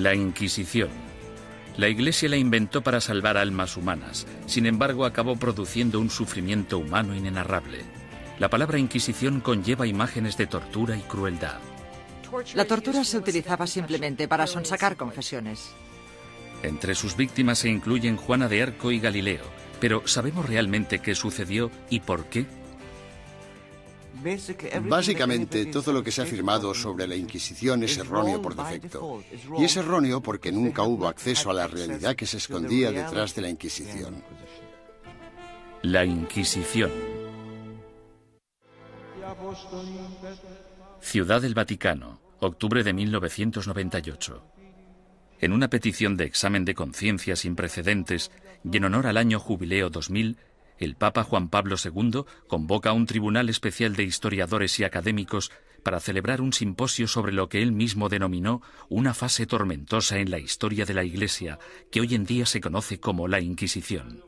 La Inquisición. La Iglesia la inventó para salvar almas humanas, sin embargo acabó produciendo un sufrimiento humano inenarrable. La palabra Inquisición conlleva imágenes de tortura y crueldad. La tortura se utilizaba simplemente para sonsacar confesiones. Entre sus víctimas se incluyen Juana de Arco y Galileo, pero ¿sabemos realmente qué sucedió y por qué? Básicamente, todo lo que se ha afirmado sobre la Inquisición es erróneo por defecto. Y es erróneo porque nunca hubo acceso a la realidad que se escondía detrás de la Inquisición. La Inquisición. Ciudad del Vaticano, octubre de 1998. En una petición de examen de conciencia sin precedentes y en honor al año Jubileo 2000, el Papa Juan Pablo II convoca a un tribunal especial de historiadores y académicos para celebrar un simposio sobre lo que él mismo denominó una fase tormentosa en la historia de la Iglesia, que hoy en día se conoce como la Inquisición.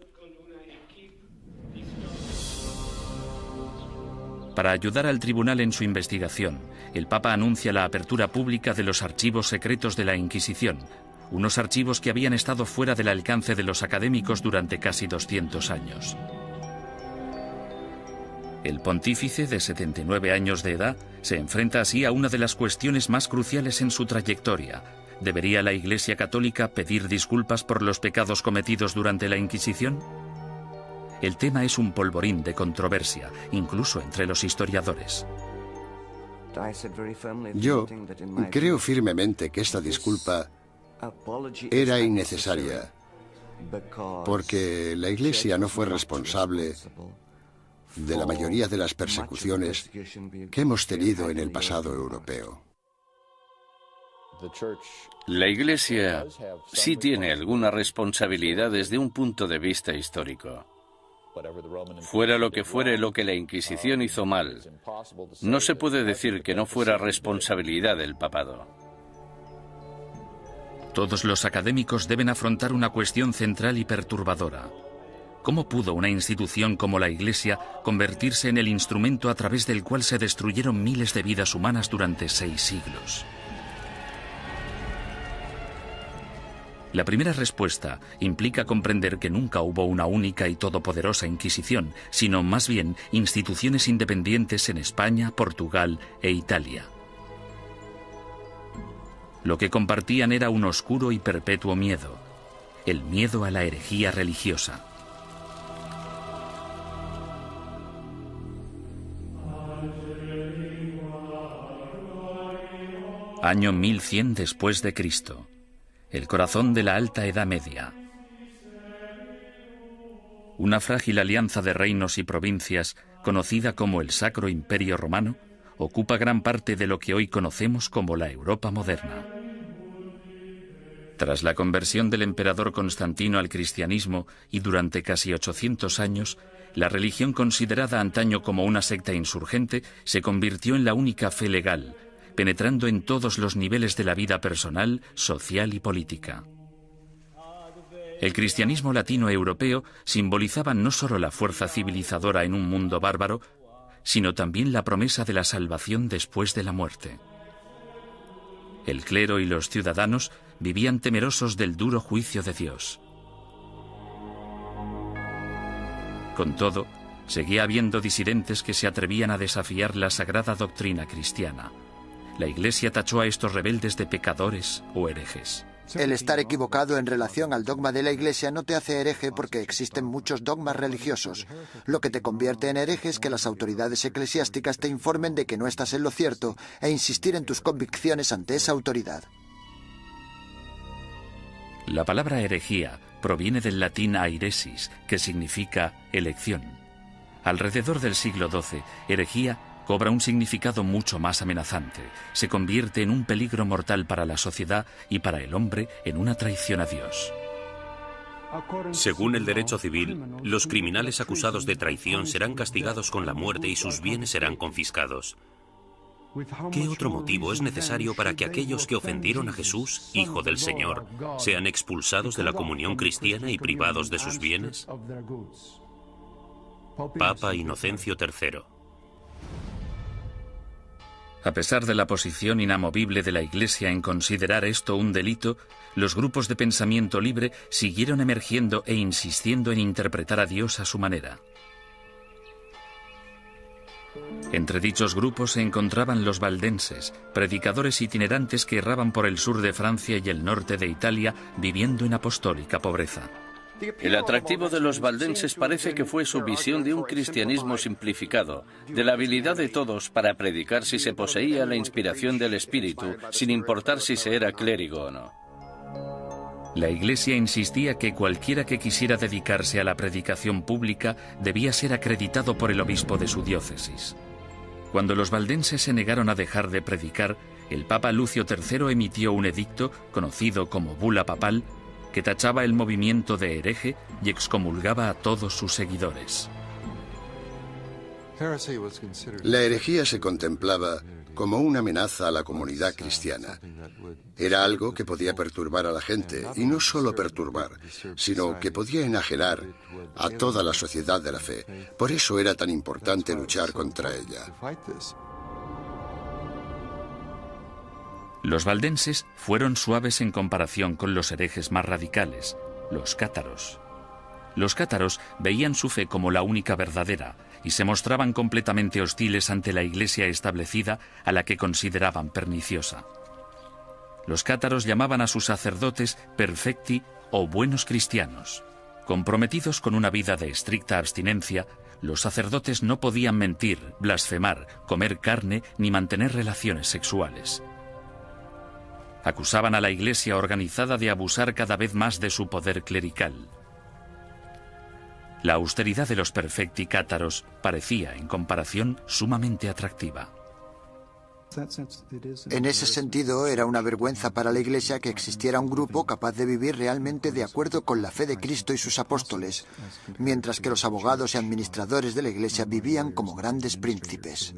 Para ayudar al tribunal en su investigación, el Papa anuncia la apertura pública de los archivos secretos de la Inquisición, unos archivos que habían estado fuera del alcance de los académicos durante casi 200 años. El pontífice, de 79 años de edad, se enfrenta así a una de las cuestiones más cruciales en su trayectoria. ¿Debería la Iglesia Católica pedir disculpas por los pecados cometidos durante la Inquisición? El tema es un polvorín de controversia, incluso entre los historiadores. Yo creo firmemente que esta disculpa era innecesaria, porque la Iglesia no fue responsable de la mayoría de las persecuciones que hemos tenido en el pasado europeo. La Iglesia sí tiene alguna responsabilidad desde un punto de vista histórico. Fuera lo que fuere lo que la Inquisición hizo mal, no se puede decir que no fuera responsabilidad del papado. Todos los académicos deben afrontar una cuestión central y perturbadora. ¿Cómo pudo una institución como la Iglesia convertirse en el instrumento a través del cual se destruyeron miles de vidas humanas durante 6 siglos? La primera respuesta implica comprender que nunca hubo una única y todopoderosa Inquisición, sino más bien instituciones independientes en España, Portugal e Italia. Lo que compartían era un oscuro y perpetuo miedo, el miedo a la herejía religiosa. Año 1100 después de Cristo. El corazón de la Alta Edad Media. Una frágil alianza de reinos y provincias, conocida como el Sacro Imperio Romano, ocupa gran parte de lo que hoy conocemos como la Europa moderna. Tras la conversión del emperador Constantino al cristianismo y durante casi 800 años, la religión considerada antaño como una secta insurgente se convirtió en la única fe legal, penetrando en todos los niveles de la vida personal, social y política. El cristianismo latino europeo simbolizaba no solo la fuerza civilizadora en un mundo bárbaro, sino también la promesa de la salvación después de la muerte. El clero y los ciudadanos vivían temerosos del duro juicio de Dios. Con todo, seguía habiendo disidentes que se atrevían a desafiar la sagrada doctrina cristiana. La Iglesia tachó a estos rebeldes de pecadores o herejes. El estar equivocado en relación al dogma de la Iglesia no te hace hereje porque existen muchos dogmas religiosos. Lo que te convierte en hereje es que las autoridades eclesiásticas te informen de que no estás en lo cierto e insistir en tus convicciones ante esa autoridad. La palabra herejía proviene del latín airesis, que significa elección. Alrededor del siglo XII, herejía cobra un significado mucho más amenazante. Se convierte en un peligro mortal para la sociedad y para el hombre en una traición a Dios. Según el derecho civil, los criminales acusados de traición serán castigados con la muerte y sus bienes serán confiscados. ¿Qué otro motivo es necesario para que aquellos que ofendieron a Jesús, Hijo del Señor, sean expulsados de la comunión cristiana y privados de sus bienes? Papa Inocencio III. A pesar de la posición inamovible de la Iglesia en considerar esto un delito, los grupos de pensamiento libre siguieron emergiendo e insistiendo en interpretar a Dios a su manera. Entre dichos grupos se encontraban los valdenses, predicadores itinerantes que erraban por el sur de Francia y el norte de Italia, viviendo en apostólica pobreza. El atractivo de los valdenses parece que fue su visión de un cristianismo simplificado, de la habilidad de todos para predicar si se poseía la inspiración del Espíritu, sin importar si se era clérigo o no. La Iglesia insistía que cualquiera que quisiera dedicarse a la predicación pública debía ser acreditado por el obispo de su diócesis. Cuando los valdenses se negaron a dejar de predicar, el Papa Lucio III emitió un edicto, conocido como Bula Papal, que tachaba el movimiento de hereje y excomulgaba a todos sus seguidores. La herejía se contemplaba como una amenaza a la comunidad cristiana. Era algo que podía perturbar a la gente, y no solo perturbar, sino que podía enajenar a toda la sociedad de la fe. Por eso era tan importante luchar contra ella. Los valdenses fueron suaves en comparación con los herejes más radicales, los cátaros. Los cátaros veían su fe como la única verdadera y se mostraban completamente hostiles ante la Iglesia establecida, a la que consideraban perniciosa. Los cátaros llamaban a sus sacerdotes perfecti o buenos cristianos. Comprometidos con una vida de estricta abstinencia, los sacerdotes no podían mentir, blasfemar, comer carne ni mantener relaciones sexuales. Acusaban a la Iglesia organizada de abusar cada vez más de su poder clerical. La austeridad de los perfecti cátaros parecía, en comparación, sumamente atractiva. En ese sentido, era una vergüenza para la Iglesia que existiera un grupo capaz de vivir realmente de acuerdo con la fe de Cristo y sus apóstoles, mientras que los abogados y administradores de la Iglesia vivían como grandes príncipes.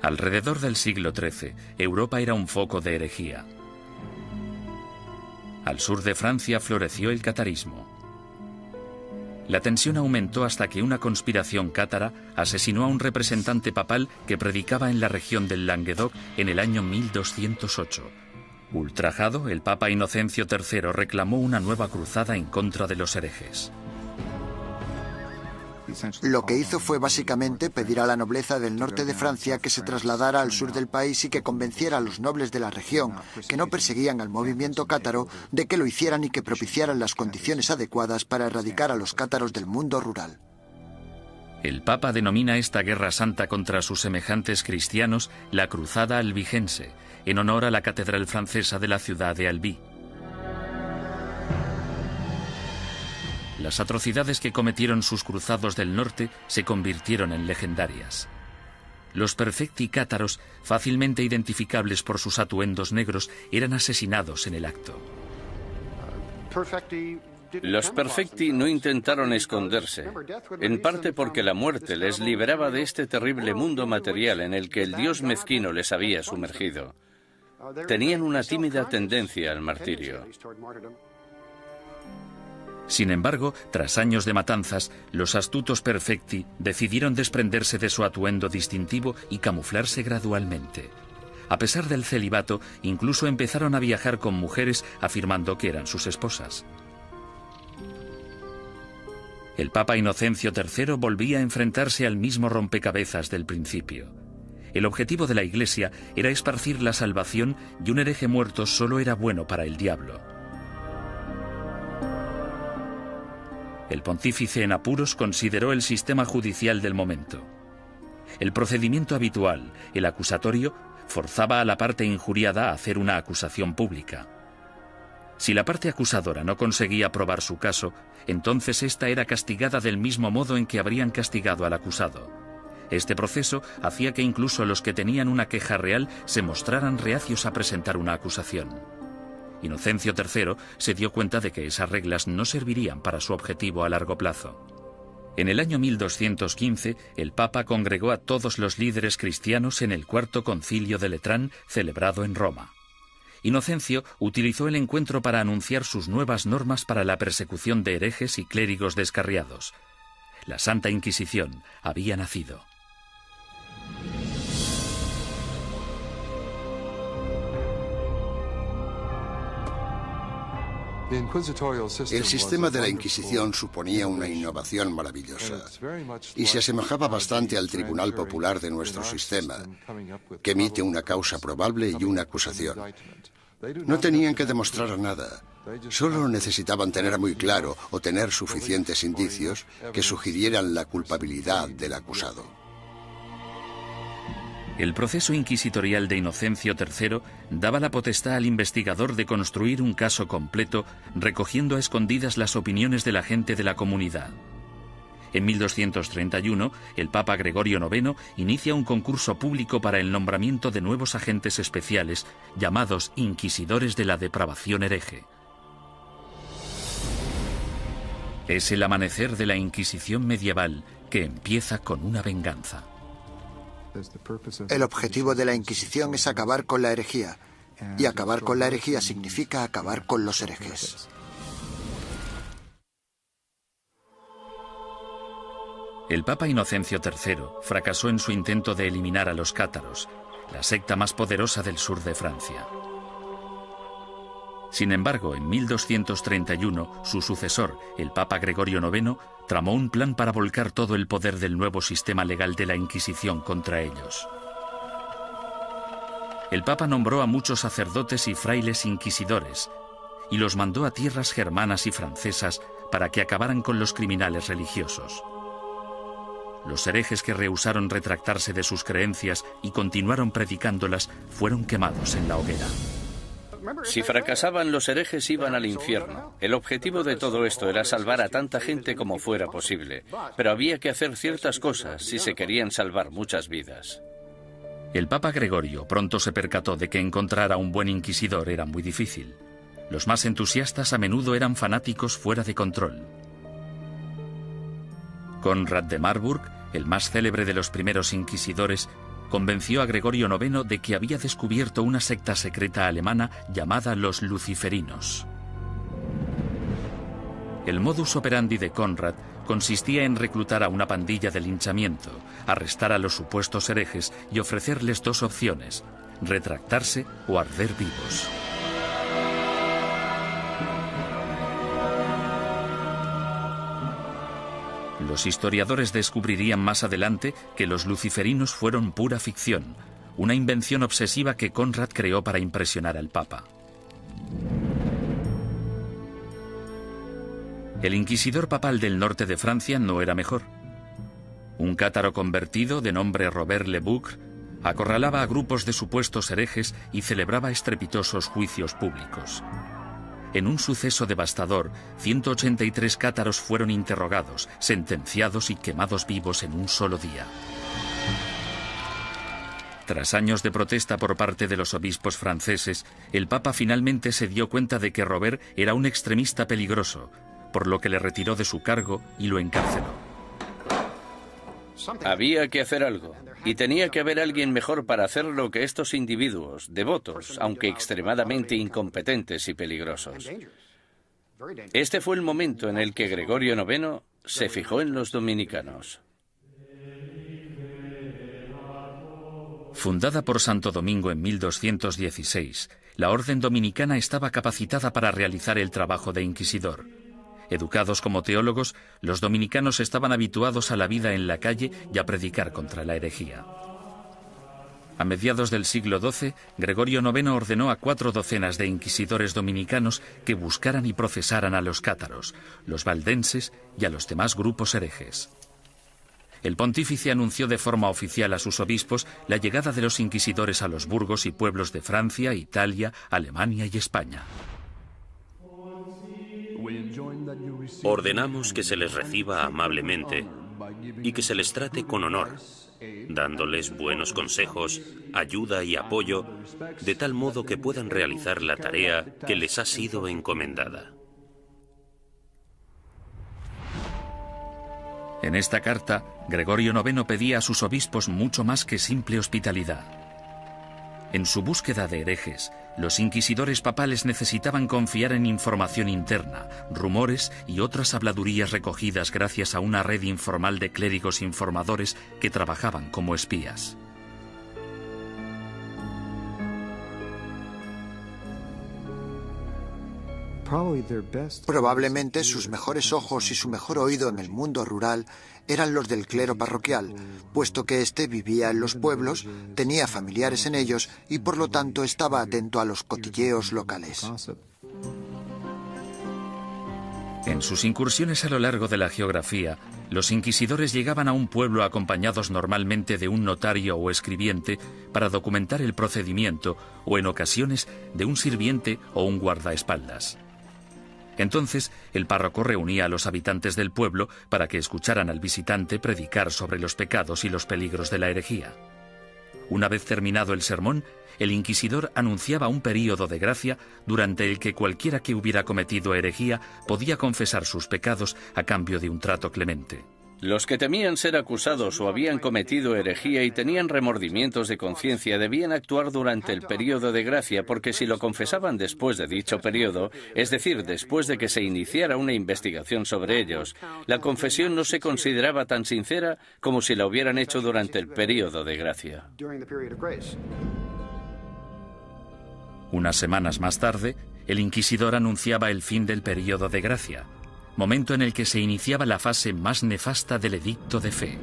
Alrededor del siglo XIII, Europa era un foco de herejía. Al sur de Francia floreció el catarismo. La tensión aumentó hasta que una conspiración cátara asesinó a un representante papal que predicaba en la región del Languedoc en el año 1208. Ultrajado, el Papa Inocencio III reclamó una nueva cruzada en contra de los herejes. Lo que hizo fue básicamente pedir a la nobleza del norte de Francia que se trasladara al sur del país y que convenciera a los nobles de la región, que no perseguían al movimiento cátaro, de que lo hicieran y que propiciaran las condiciones adecuadas para erradicar a los cátaros del mundo rural. El Papa denomina esta guerra santa contra sus semejantes cristianos la Cruzada Albigense, en honor a la catedral francesa de la ciudad de Albi. Las atrocidades que cometieron sus cruzados del norte se convirtieron en legendarias. Los perfecti cátaros, fácilmente identificables por sus atuendos negros, eran asesinados en el acto. Los perfecti no intentaron esconderse, en parte porque la muerte les liberaba de este terrible mundo material en el que el Dios mezquino les había sumergido. Tenían una tímida tendencia al martirio. Sin embargo, tras años de matanzas, los astutos perfecti decidieron desprenderse de su atuendo distintivo y camuflarse gradualmente. A pesar del celibato, incluso empezaron a viajar con mujeres afirmando que eran sus esposas. El Papa Inocencio III volvía a enfrentarse al mismo rompecabezas del principio. El objetivo de la Iglesia era esparcir la salvación y un hereje muerto solo era bueno para el diablo. El pontífice en apuros consideró el sistema judicial del momento. El procedimiento habitual, el acusatorio, forzaba a la parte injuriada a hacer una acusación pública. Si la parte acusadora no conseguía probar su caso, entonces ésta era castigada del mismo modo en que habrían castigado al acusado. Este proceso hacía que incluso los que tenían una queja real se mostraran reacios a presentar una acusación. Inocencio III se dio cuenta de que esas reglas no servirían para su objetivo a largo plazo. En el año 1215, el Papa congregó a todos los líderes cristianos en el Cuarto Concilio de Letrán, celebrado en Roma. Inocencio utilizó el encuentro para anunciar sus nuevas normas para la persecución de herejes y clérigos descarriados. La Santa Inquisición había nacido. El sistema de la Inquisición suponía una innovación maravillosa y se asemejaba bastante al Tribunal Popular de nuestro sistema, que emite una causa probable y una acusación. No tenían que demostrar nada, solo necesitaban tener muy claro o tener suficientes indicios que sugirieran la culpabilidad del acusado. El proceso inquisitorial de Inocencio III daba la potestad al investigador de construir un caso completo, recogiendo a escondidas las opiniones de la gente de la comunidad. En 1231, el Papa Gregorio IX inicia un concurso público para el nombramiento de nuevos agentes especiales, llamados inquisidores de la depravación hereje. Es el amanecer de la Inquisición medieval, que empieza con una venganza. El objetivo de la Inquisición es acabar con la herejía, y acabar con la herejía significa acabar con los herejes. El Papa Inocencio III fracasó en su intento de eliminar a los cátaros, la secta más poderosa del sur de Francia. Sin embargo, en 1231, su sucesor, el Papa Gregorio IX, tramó un plan para volcar todo el poder del nuevo sistema legal de la Inquisición contra ellos. El Papa nombró a muchos sacerdotes y frailes inquisidores y los mandó a tierras germanas y francesas para que acabaran con los criminales religiosos. Los herejes que rehusaron retractarse de sus creencias y continuaron predicándolas fueron quemados en la hoguera. Si fracasaban los herejes, iban al infierno. El objetivo de todo esto era salvar a tanta gente como fuera posible, pero había que hacer ciertas cosas si se querían salvar muchas vidas. El Papa Gregorio pronto se percató de que encontrar a un buen inquisidor era muy difícil. Los más entusiastas a menudo eran fanáticos fuera de control. Conrad de Marburg, el más célebre de los primeros inquisidores, convenció a Gregorio IX de que había descubierto una secta secreta alemana llamada los luciferinos. El modus operandi de Conrad consistía en reclutar a una pandilla de linchamiento, arrestar a los supuestos herejes y ofrecerles dos opciones: retractarse o arder vivos. Los historiadores descubrirían más adelante que los luciferinos fueron pura ficción, una invención obsesiva que Conrad creó para impresionar al Papa. El inquisidor papal del norte de Francia no era mejor. Un cátaro convertido de nombre Robert Le Boucq acorralaba a grupos de supuestos herejes y celebraba estrepitosos juicios públicos. En un suceso devastador, 183 cátaros fueron interrogados, sentenciados y quemados vivos en un solo día. Tras años de protesta por parte de los obispos franceses, el Papa finalmente se dio cuenta de que Robert era un extremista peligroso, por lo que le retiró de su cargo y lo encarceló. Había que hacer algo, y tenía que haber alguien mejor para hacerlo que estos individuos, devotos, aunque extremadamente incompetentes y peligrosos. Este fue el momento en el que Gregorio IX se fijó en los dominicanos. Fundada por Santo Domingo en 1216, la orden dominicana estaba capacitada para realizar el trabajo de inquisidor. Educados como teólogos, los dominicanos estaban habituados a la vida en la calle y a predicar contra la herejía. A mediados del siglo XII, Gregorio IX ordenó a 4 docenas de inquisidores dominicanos que buscaran y procesaran a los cátaros, los valdenses y a los demás grupos herejes. El pontífice anunció de forma oficial a sus obispos la llegada de los inquisidores a los burgos y pueblos de Francia, Italia, Alemania y España. Ordenamos que se les reciba amablemente y que se les trate con honor, dándoles buenos consejos, ayuda y apoyo, de tal modo que puedan realizar la tarea que les ha sido encomendada. En esta carta, Gregorio IX pedía a sus obispos mucho más que simple hospitalidad. En su búsqueda de herejes, los inquisidores papales necesitaban confiar en información interna, rumores y otras habladurías recogidas gracias a una red informal de clérigos informadores que trabajaban como espías. Probablemente sus mejores ojos y su mejor oído en el mundo rural eran los del clero parroquial, puesto que éste vivía en los pueblos, tenía familiares en ellos y por lo tanto estaba atento a los cotilleos locales. En sus incursiones a lo largo de la geografía, los inquisidores llegaban a un pueblo acompañados normalmente de un notario o escribiente para documentar el procedimiento o, en ocasiones, de un sirviente o un guardaespaldas. Entonces, el párroco reunía a los habitantes del pueblo para que escucharan al visitante predicar sobre los pecados y los peligros de la herejía. Una vez terminado el sermón, el inquisidor anunciaba un período de gracia durante el que cualquiera que hubiera cometido herejía podía confesar sus pecados a cambio de un trato clemente. Los que temían ser acusados o habían cometido herejía y tenían remordimientos de conciencia debían actuar durante el período de gracia, porque si lo confesaban después de dicho período, es decir, después de que se iniciara una investigación sobre ellos, la confesión no se consideraba tan sincera como si la hubieran hecho durante el período de gracia. Unas semanas más tarde, el inquisidor anunciaba el fin del período de gracia, momento en el que se iniciaba la fase más nefasta del edicto de fe.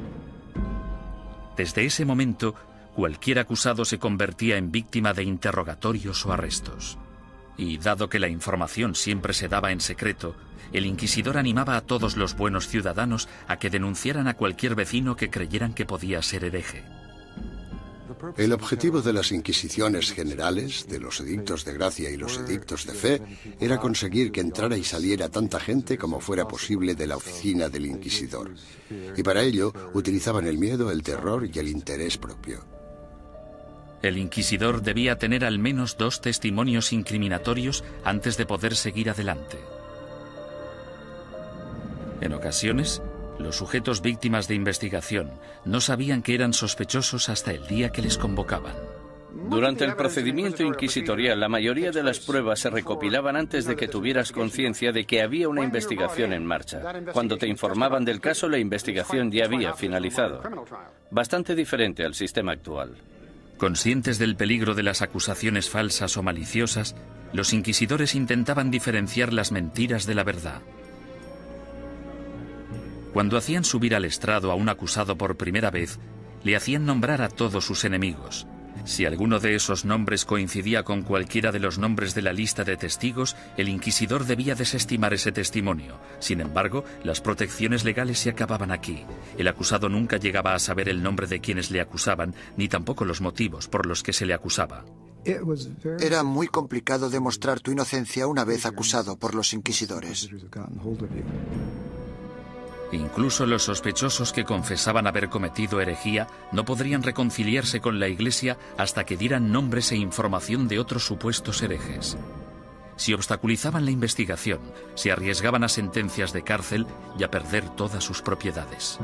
Desde ese momento, cualquier acusado se convertía en víctima de interrogatorios o arrestos. Y dado que la información siempre se daba en secreto, el inquisidor animaba a todos los buenos ciudadanos a que denunciaran a cualquier vecino que creyeran que podía ser hereje. El objetivo de las inquisiciones generales, de los edictos de gracia y los edictos de fe, era conseguir que entrara y saliera tanta gente como fuera posible de la oficina del inquisidor. Y para ello utilizaban el miedo, el terror y el interés propio. El inquisidor debía tener al menos 2 testimonios incriminatorios antes de poder seguir adelante. En ocasiones, los sujetos víctimas de investigación no sabían que eran sospechosos hasta el día que les convocaban. Durante el procedimiento inquisitorial, la mayoría de las pruebas se recopilaban antes de que tuvieras conciencia de que había una investigación en marcha. Cuando te informaban del caso, la investigación ya había finalizado. Bastante diferente al sistema actual. Conscientes del peligro de las acusaciones falsas o maliciosas, los inquisidores intentaban diferenciar las mentiras de la verdad. Cuando hacían subir al estrado a un acusado por primera vez, le hacían nombrar a todos sus enemigos. Si alguno de esos nombres coincidía con cualquiera de los nombres de la lista de testigos, el inquisidor debía desestimar ese testimonio. Sin embargo, las protecciones legales se acababan aquí. El acusado nunca llegaba a saber el nombre de quienes le acusaban, ni tampoco los motivos por los que se le acusaba. Era muy complicado demostrar tu inocencia una vez acusado por los inquisidores. Incluso los sospechosos que confesaban haber cometido herejía no podrían reconciliarse con la Iglesia hasta que dieran nombres e información de otros supuestos herejes. Si obstaculizaban la investigación, se arriesgaban a sentencias de cárcel y a perder todas sus propiedades.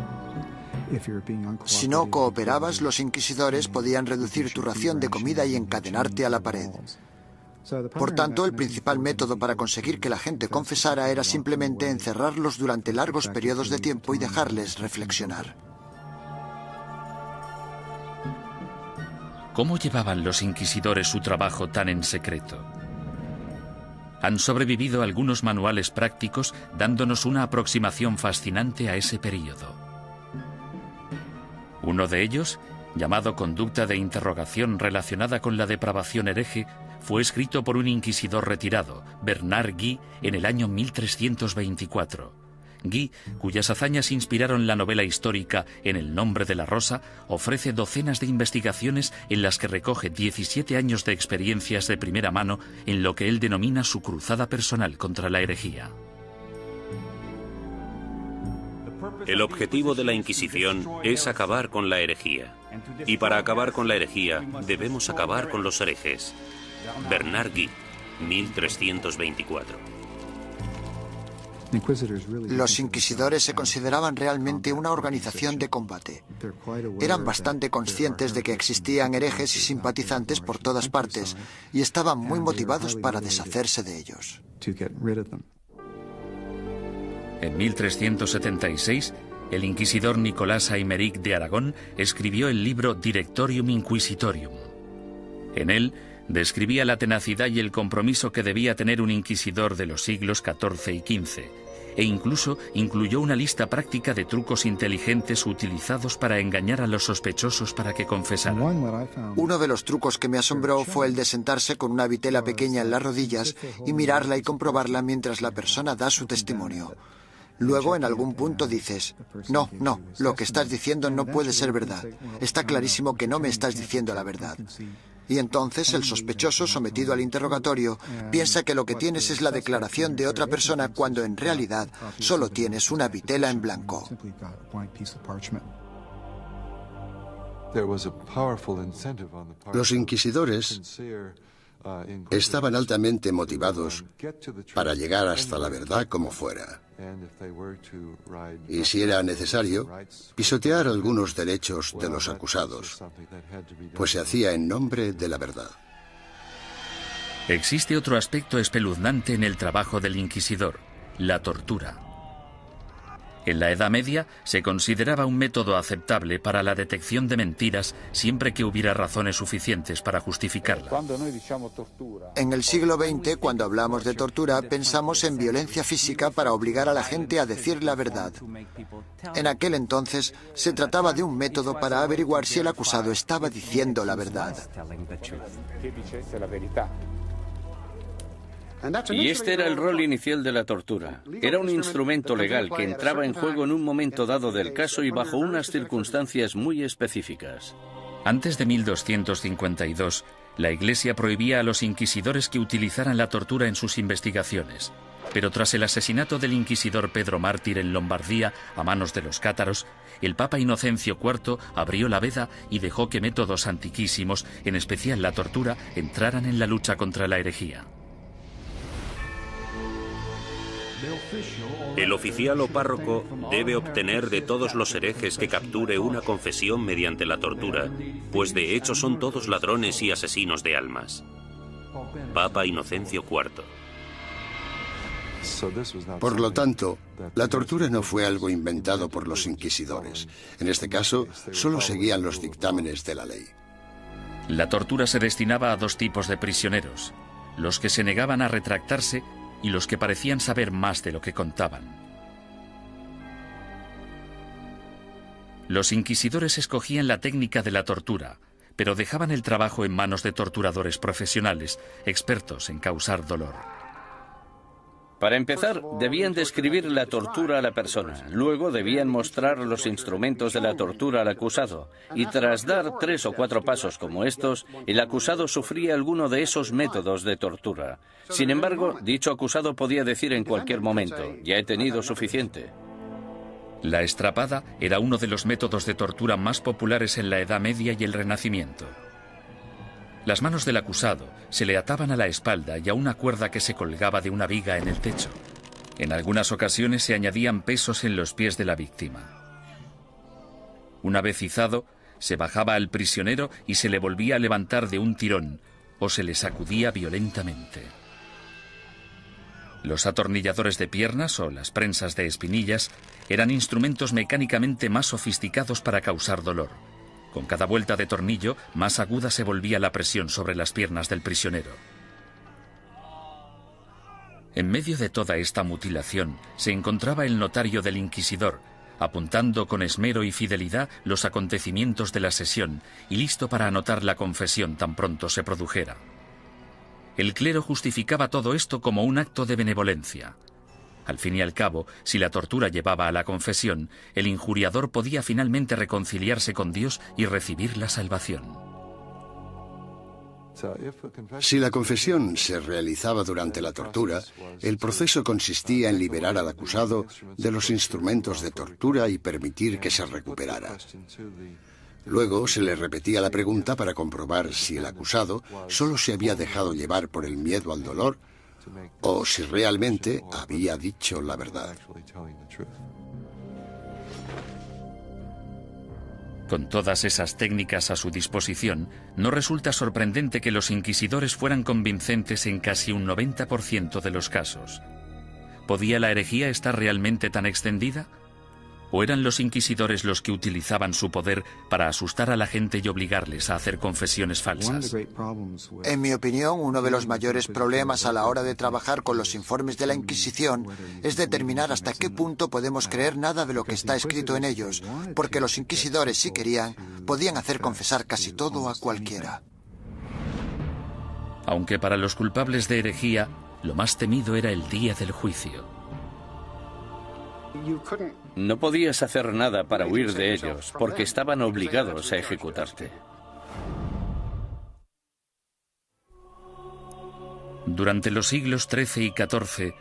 Si no cooperabas, los inquisidores podían reducir tu ración de comida y encadenarte a la pared. Por tanto, el principal método para conseguir que la gente confesara era simplemente encerrarlos durante largos periodos de tiempo y dejarles reflexionar. ¿Cómo llevaban los inquisidores su trabajo tan en secreto? Han sobrevivido algunos manuales prácticos dándonos una aproximación fascinante a ese período. Uno de ellos, llamado Conducta de interrogación relacionada con la depravación hereje, fue escrito por un inquisidor retirado, Bernard Guy, en el año 1324. Guy, cuyas hazañas inspiraron la novela histórica En el nombre de la rosa, ofrece docenas de investigaciones en las que recoge 17 años de experiencias de primera mano en lo que él denomina su cruzada personal contra la herejía. El objetivo de la Inquisición es acabar con la herejía. Y para acabar con la herejía, debemos acabar con los herejes. Bernard Guy, 1324. Los inquisidores se consideraban realmente una organización de combate. Eran bastante conscientes de que existían herejes y simpatizantes por todas partes y estaban muy motivados para deshacerse de ellos. En 1376, el inquisidor Nicolás Aymeric de Aragón escribió el libro Directorium Inquisitorium. En él Describía la tenacidad y el compromiso que debía tener un inquisidor de los siglos XIV y XV, e incluso incluyó una lista práctica de trucos inteligentes utilizados para engañar a los sospechosos para que confesaran. Uno de los trucos que me asombró fue el de sentarse con una vitela pequeña en las rodillas y mirarla y comprobarla mientras la persona da su testimonio. Luego, en algún punto dices, no, lo que estás diciendo no puede ser verdad. Está clarísimo que no me estás diciendo la verdad. Y entonces el sospechoso, sometido al interrogatorio, piensa que lo que tienes es la declaración de otra persona cuando en realidad solo tienes una vitela en blanco. Los inquisidores estaban altamente motivados para llegar hasta la verdad como fuera. Y si era necesario, pisotear algunos derechos de los acusados, pues se hacía en nombre de la verdad. Existe otro aspecto espeluznante en el trabajo del inquisidor: la tortura. En la Edad Media se consideraba un método aceptable para la detección de mentiras siempre que hubiera razones suficientes para justificarla. En el siglo XX, cuando hablamos de tortura, pensamos en violencia física para obligar a la gente a decir la verdad. En aquel entonces, se trataba de un método para averiguar si el acusado estaba diciendo la verdad. Y este era el rol inicial de la tortura. Era un instrumento legal que entraba en juego en un momento dado del caso y bajo unas circunstancias muy específicas. Antes de 1252, la Iglesia prohibía a los inquisidores que utilizaran la tortura en sus investigaciones. Pero tras el asesinato del inquisidor Pedro Mártir en Lombardía a manos de los cátaros, el Papa Inocencio IV abrió la veda y dejó que métodos antiquísimos, en especial la tortura, entraran en la lucha contra la herejía. El oficial o párroco debe obtener de todos los herejes que capture una confesión mediante la tortura, pues de hecho son todos ladrones y asesinos de almas. Papa Inocencio IV. Por lo tanto, la tortura no fue algo inventado por los inquisidores. En este caso, solo seguían los dictámenes de la ley. La tortura se destinaba a dos tipos de prisioneros: los que se negaban a retractarse y los que parecían saber más de lo que contaban. Los inquisidores escogían la técnica de la tortura, pero dejaban el trabajo en manos de torturadores profesionales, expertos en causar dolor. Para empezar, debían describir la tortura a la persona. Luego debían mostrar los instrumentos de la tortura al acusado. Y tras dar 3 o 4 pasos como estos, el acusado sufría alguno de esos métodos de tortura. Sin embargo, dicho acusado podía decir en cualquier momento: ya he tenido suficiente. La estrapada era uno de los métodos de tortura más populares en la Edad Media y el Renacimiento. Las manos del acusado se le ataban a la espalda y a una cuerda que se colgaba de una viga en el techo. En algunas ocasiones se añadían pesos en los pies de la víctima. Una vez izado, se bajaba al prisionero y se le volvía a levantar de un tirón o se le sacudía violentamente. Los atornilladores de piernas o las prensas de espinillas eran instrumentos mecánicamente más sofisticados para causar dolor. Con cada vuelta de tornillo, más aguda se volvía la presión sobre las piernas del prisionero. En medio de toda esta mutilación se encontraba el notario del inquisidor, apuntando con esmero y fidelidad los acontecimientos de la sesión y listo para anotar la confesión tan pronto se produjera. El clero justificaba todo esto como un acto de benevolencia. Al fin y al cabo, si la tortura llevaba a la confesión, el injuriador podía finalmente reconciliarse con Dios y recibir la salvación. Si la confesión se realizaba durante la tortura, el proceso consistía en liberar al acusado de los instrumentos de tortura y permitir que se recuperara. Luego se le repetía la pregunta para comprobar si el acusado solo se había dejado llevar por el miedo al dolor o si realmente había dicho la verdad. Con todas esas técnicas a su disposición, no resulta sorprendente que los inquisidores fueran convincentes en casi un 90% de los casos. ¿Podía la herejía estar realmente tan extendida? ¿O eran los inquisidores los que utilizaban su poder para asustar a la gente y obligarles a hacer confesiones falsas? En mi opinión, uno de los mayores problemas a la hora de trabajar con los informes de la Inquisición es determinar hasta qué punto podemos creer nada de lo que está escrito en ellos, porque los inquisidores, si querían, podían hacer confesar casi todo a cualquiera. Aunque para los culpables de herejía, lo más temido era el día del juicio. No podías hacer nada para huir de ellos, porque estaban obligados a ejecutarte. Durante los siglos XIII y XIV,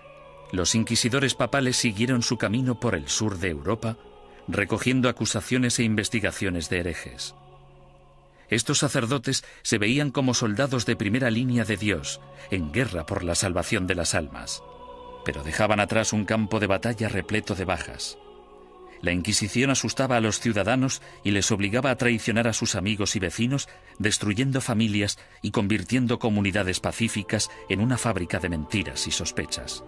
los inquisidores papales siguieron su camino por el sur de Europa, recogiendo acusaciones e investigaciones de herejes. Estos sacerdotes se veían como soldados de primera línea de Dios, en guerra por la salvación de las almas, pero dejaban atrás un campo de batalla repleto de bajas. La Inquisición asustaba a los ciudadanos y les obligaba a traicionar a sus amigos y vecinos, destruyendo familias y convirtiendo comunidades pacíficas en una fábrica de mentiras y sospechas.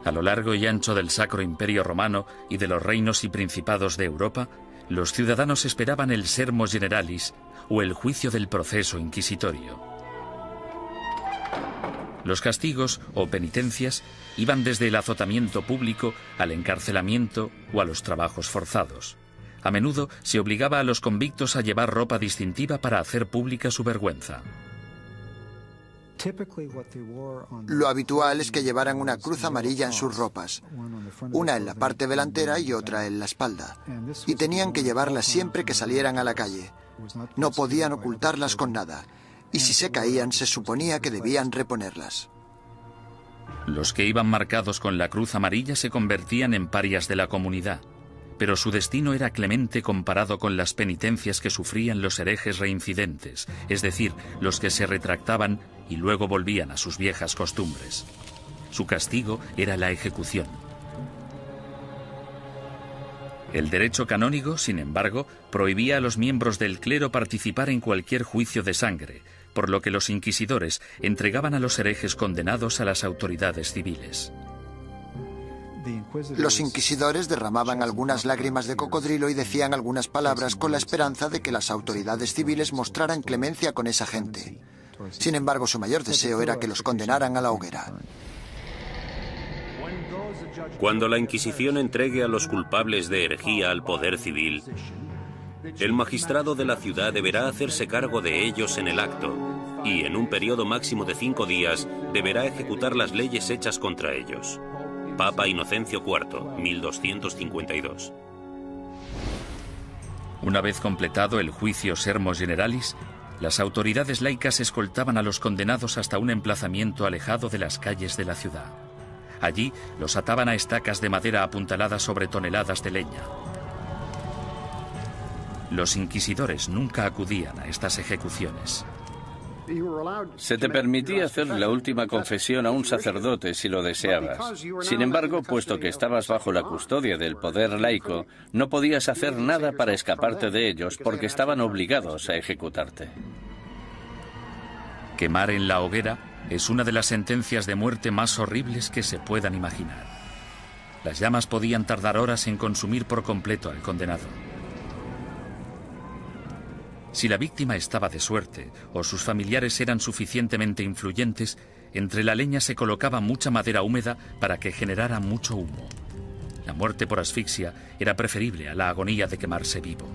A lo largo y ancho del Sacro Imperio Romano y de los reinos y principados de Europa, los ciudadanos esperaban el Sermo Generalis o el juicio del proceso inquisitorio. Los castigos o penitencias iban desde el azotamiento público al encarcelamiento o a los trabajos forzados. A menudo se obligaba a los convictos a llevar ropa distintiva para hacer pública su vergüenza. Lo habitual es que llevaran una cruz amarilla en sus ropas, una en la parte delantera y otra en la espalda, y tenían que llevarlas siempre que salieran a la calle. No podían ocultarlas con nada, y si se caían se suponía que debían reponerlas. Los que iban marcados con la cruz amarilla se convertían en parias de la comunidad, pero su destino era clemente comparado con las penitencias que sufrían los herejes reincidentes, es decir, los que se retractaban y luego volvían a sus viejas costumbres. Su castigo era la ejecución. El derecho canónico, sin embargo, prohibía a los miembros del clero participar en cualquier juicio de sangre, por lo que los inquisidores entregaban a los herejes condenados a las autoridades civiles. Los inquisidores derramaban algunas lágrimas de cocodrilo y decían algunas palabras con la esperanza de que las autoridades civiles mostraran clemencia con esa gente. Sin embargo, su mayor deseo era que los condenaran a la hoguera. Cuando la Inquisición entregue a los culpables de herejía al poder civil, el magistrado de la ciudad deberá hacerse cargo de ellos en el acto y, en un periodo máximo de 5 días, deberá ejecutar las leyes hechas contra ellos. Papa Inocencio IV, 1252. Una vez completado el juicio Sermo Generalis, las autoridades laicas escoltaban a los condenados hasta un emplazamiento alejado de las calles de la ciudad. Allí los ataban a estacas de madera apuntaladas sobre toneladas de leña. Los inquisidores nunca acudían a estas ejecuciones. Se te permitía hacer la última confesión a un sacerdote si lo deseabas. Sin embargo, puesto que estabas bajo la custodia del poder laico, no podías hacer nada para escaparte de ellos porque estaban obligados a ejecutarte. Quemar en la hoguera es una de las sentencias de muerte más horribles que se puedan imaginar. Las llamas podían tardar horas en consumir por completo al condenado. Si la víctima estaba de suerte o sus familiares eran suficientemente influyentes, entre la leña se colocaba mucha madera húmeda para que generara mucho humo. La muerte por asfixia era preferible a la agonía de quemarse vivo.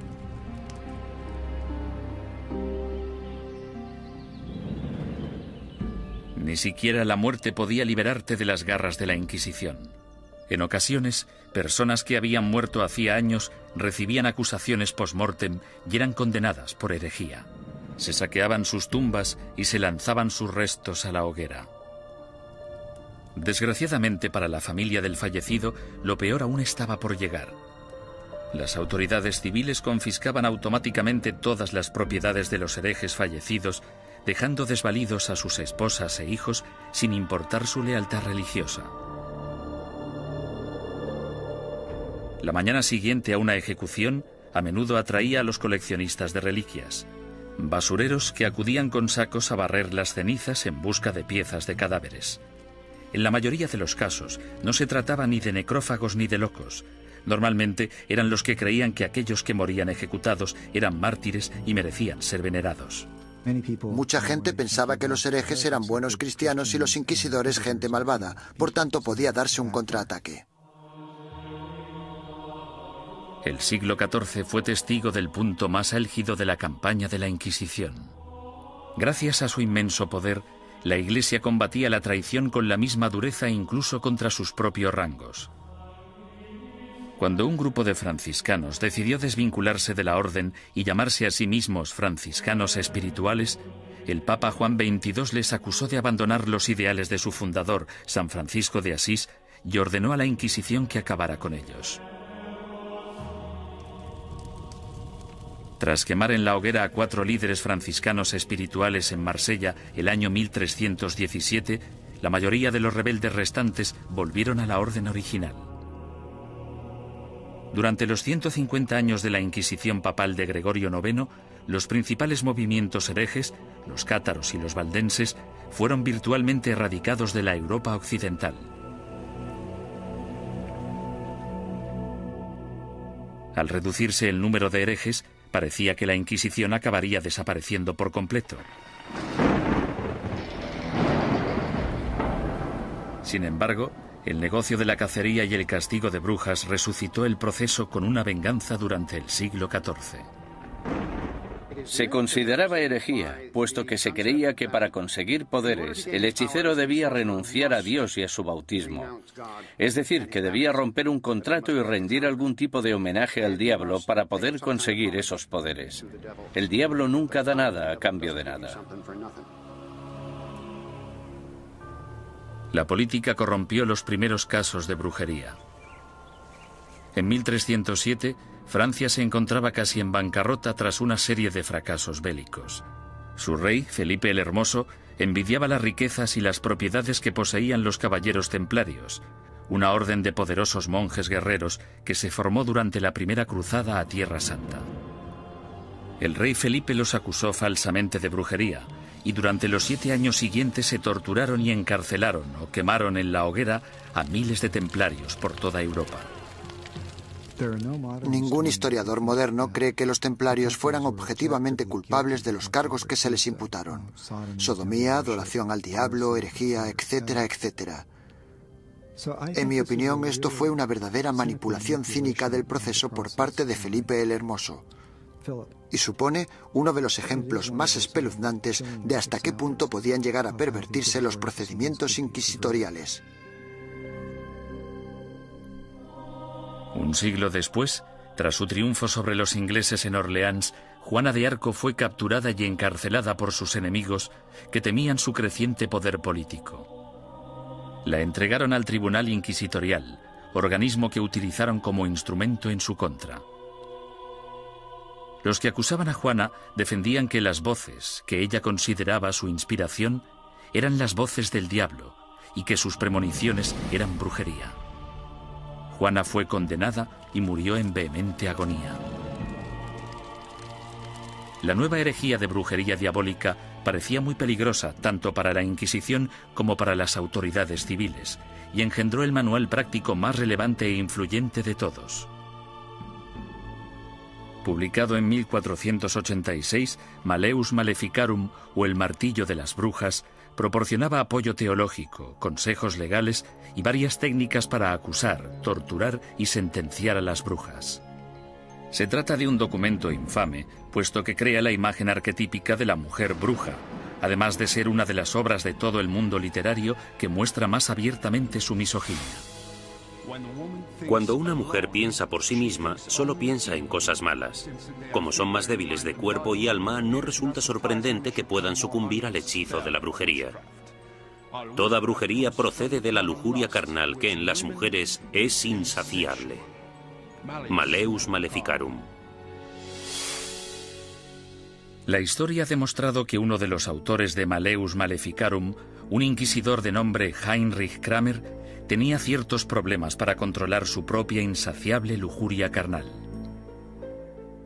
Ni siquiera la muerte podía liberarte de las garras de la Inquisición. En ocasiones, personas que habían muerto hacía años recibían acusaciones post-mortem y eran condenadas por herejía. Se saqueaban sus tumbas y se lanzaban sus restos a la hoguera. Desgraciadamente para la familia del fallecido, lo peor aún estaba por llegar. Las autoridades civiles confiscaban automáticamente todas las propiedades de los herejes fallecidos, dejando desvalidos a sus esposas e hijos sin importar su lealtad religiosa. La mañana siguiente a una ejecución a menudo atraía a los coleccionistas de reliquias, basureros que acudían con sacos a barrer las cenizas en busca de piezas de cadáveres. En la mayoría de los casos no se trataba ni de necrófagos ni de locos. Normalmente eran los que creían que aquellos que morían ejecutados eran mártires y merecían ser venerados. Mucha gente pensaba que los herejes eran buenos cristianos y los inquisidores gente malvada, por tanto podía darse un contraataque. El siglo XIV fue testigo del punto más álgido de la campaña de la Inquisición. Gracias a su inmenso poder, la Iglesia combatía la traición con la misma dureza incluso contra sus propios rangos. Cuando un grupo de franciscanos decidió desvincularse de la orden y llamarse a sí mismos franciscanos espirituales, el Papa Juan XXII les acusó de abandonar los ideales de su fundador, San Francisco de Asís, y ordenó a la Inquisición que acabara con ellos. Tras quemar en la hoguera a 4 líderes franciscanos espirituales en Marsella el año 1317, la mayoría de los rebeldes restantes volvieron a la orden original. Durante los 150 años de la Inquisición papal de Gregorio IX, los principales movimientos herejes, los cátaros y los valdenses, fueron virtualmente erradicados de la Europa occidental. Al reducirse el número de herejes, parecía que la Inquisición acabaría desapareciendo por completo. Sin embargo, el negocio de la cacería y el castigo de brujas resucitó el proceso con una venganza durante el siglo XIV. Se consideraba herejía, puesto que se creía que para conseguir poderes el hechicero debía renunciar a Dios y a su bautismo. Es decir, que debía romper un contrato y rendir algún tipo de homenaje al diablo para poder conseguir esos poderes. El diablo nunca da nada a cambio de nada. La política corrompió los primeros casos de brujería. En 1307, Francia se encontraba casi en bancarrota tras una serie de fracasos bélicos. Su rey, Felipe el Hermoso, envidiaba las riquezas y las propiedades que poseían los caballeros templarios, una orden de poderosos monjes guerreros que se formó durante la primera cruzada a Tierra Santa. El rey Felipe los acusó falsamente de brujería, y durante los 7 años siguientes se torturaron y encarcelaron o quemaron en la hoguera a miles de templarios por toda Europa. Ningún historiador moderno cree que los templarios fueran objetivamente culpables de los cargos que se les imputaron: sodomía, adoración al diablo, herejía, etcétera, etcétera. En mi opinión, esto fue una verdadera manipulación cínica del proceso por parte de Felipe el Hermoso, y supone uno de los ejemplos más espeluznantes de hasta qué punto podían llegar a pervertirse los procedimientos inquisitoriales. Un siglo después, tras su triunfo sobre los ingleses en Orleans, Juana de Arco fue capturada y encarcelada por sus enemigos, que temían su creciente poder político. La entregaron al Tribunal Inquisitorial, organismo que utilizaron como instrumento en su contra. Los que acusaban a Juana defendían que las voces que ella consideraba su inspiración eran las voces del diablo y que sus premoniciones eran brujería. Juana fue condenada y murió en vehemente agonía. La nueva herejía de brujería diabólica parecía muy peligrosa tanto para la Inquisición como para las autoridades civiles, y engendró el manual práctico más relevante e influyente de todos. Publicado en 1486, Malleus Maleficarum, o el martillo de las brujas, proporcionaba apoyo teológico, consejos legales y varias técnicas para acusar, torturar y sentenciar a las brujas. Se trata de un documento infame, puesto que crea la imagen arquetípica de la mujer bruja, además de ser una de las obras de todo el mundo literario que muestra más abiertamente su misoginia. Cuando una mujer piensa por sí misma, solo piensa en cosas malas. Como son más débiles de cuerpo y alma, no resulta sorprendente que puedan sucumbir al hechizo de la brujería. Toda brujería procede de la lujuria carnal que en las mujeres es insaciable. Malleus Maleficarum. La historia ha demostrado que uno de los autores de Malleus Maleficarum, un inquisidor de nombre Heinrich Kramer, tenía ciertos problemas para controlar su propia insaciable lujuria carnal.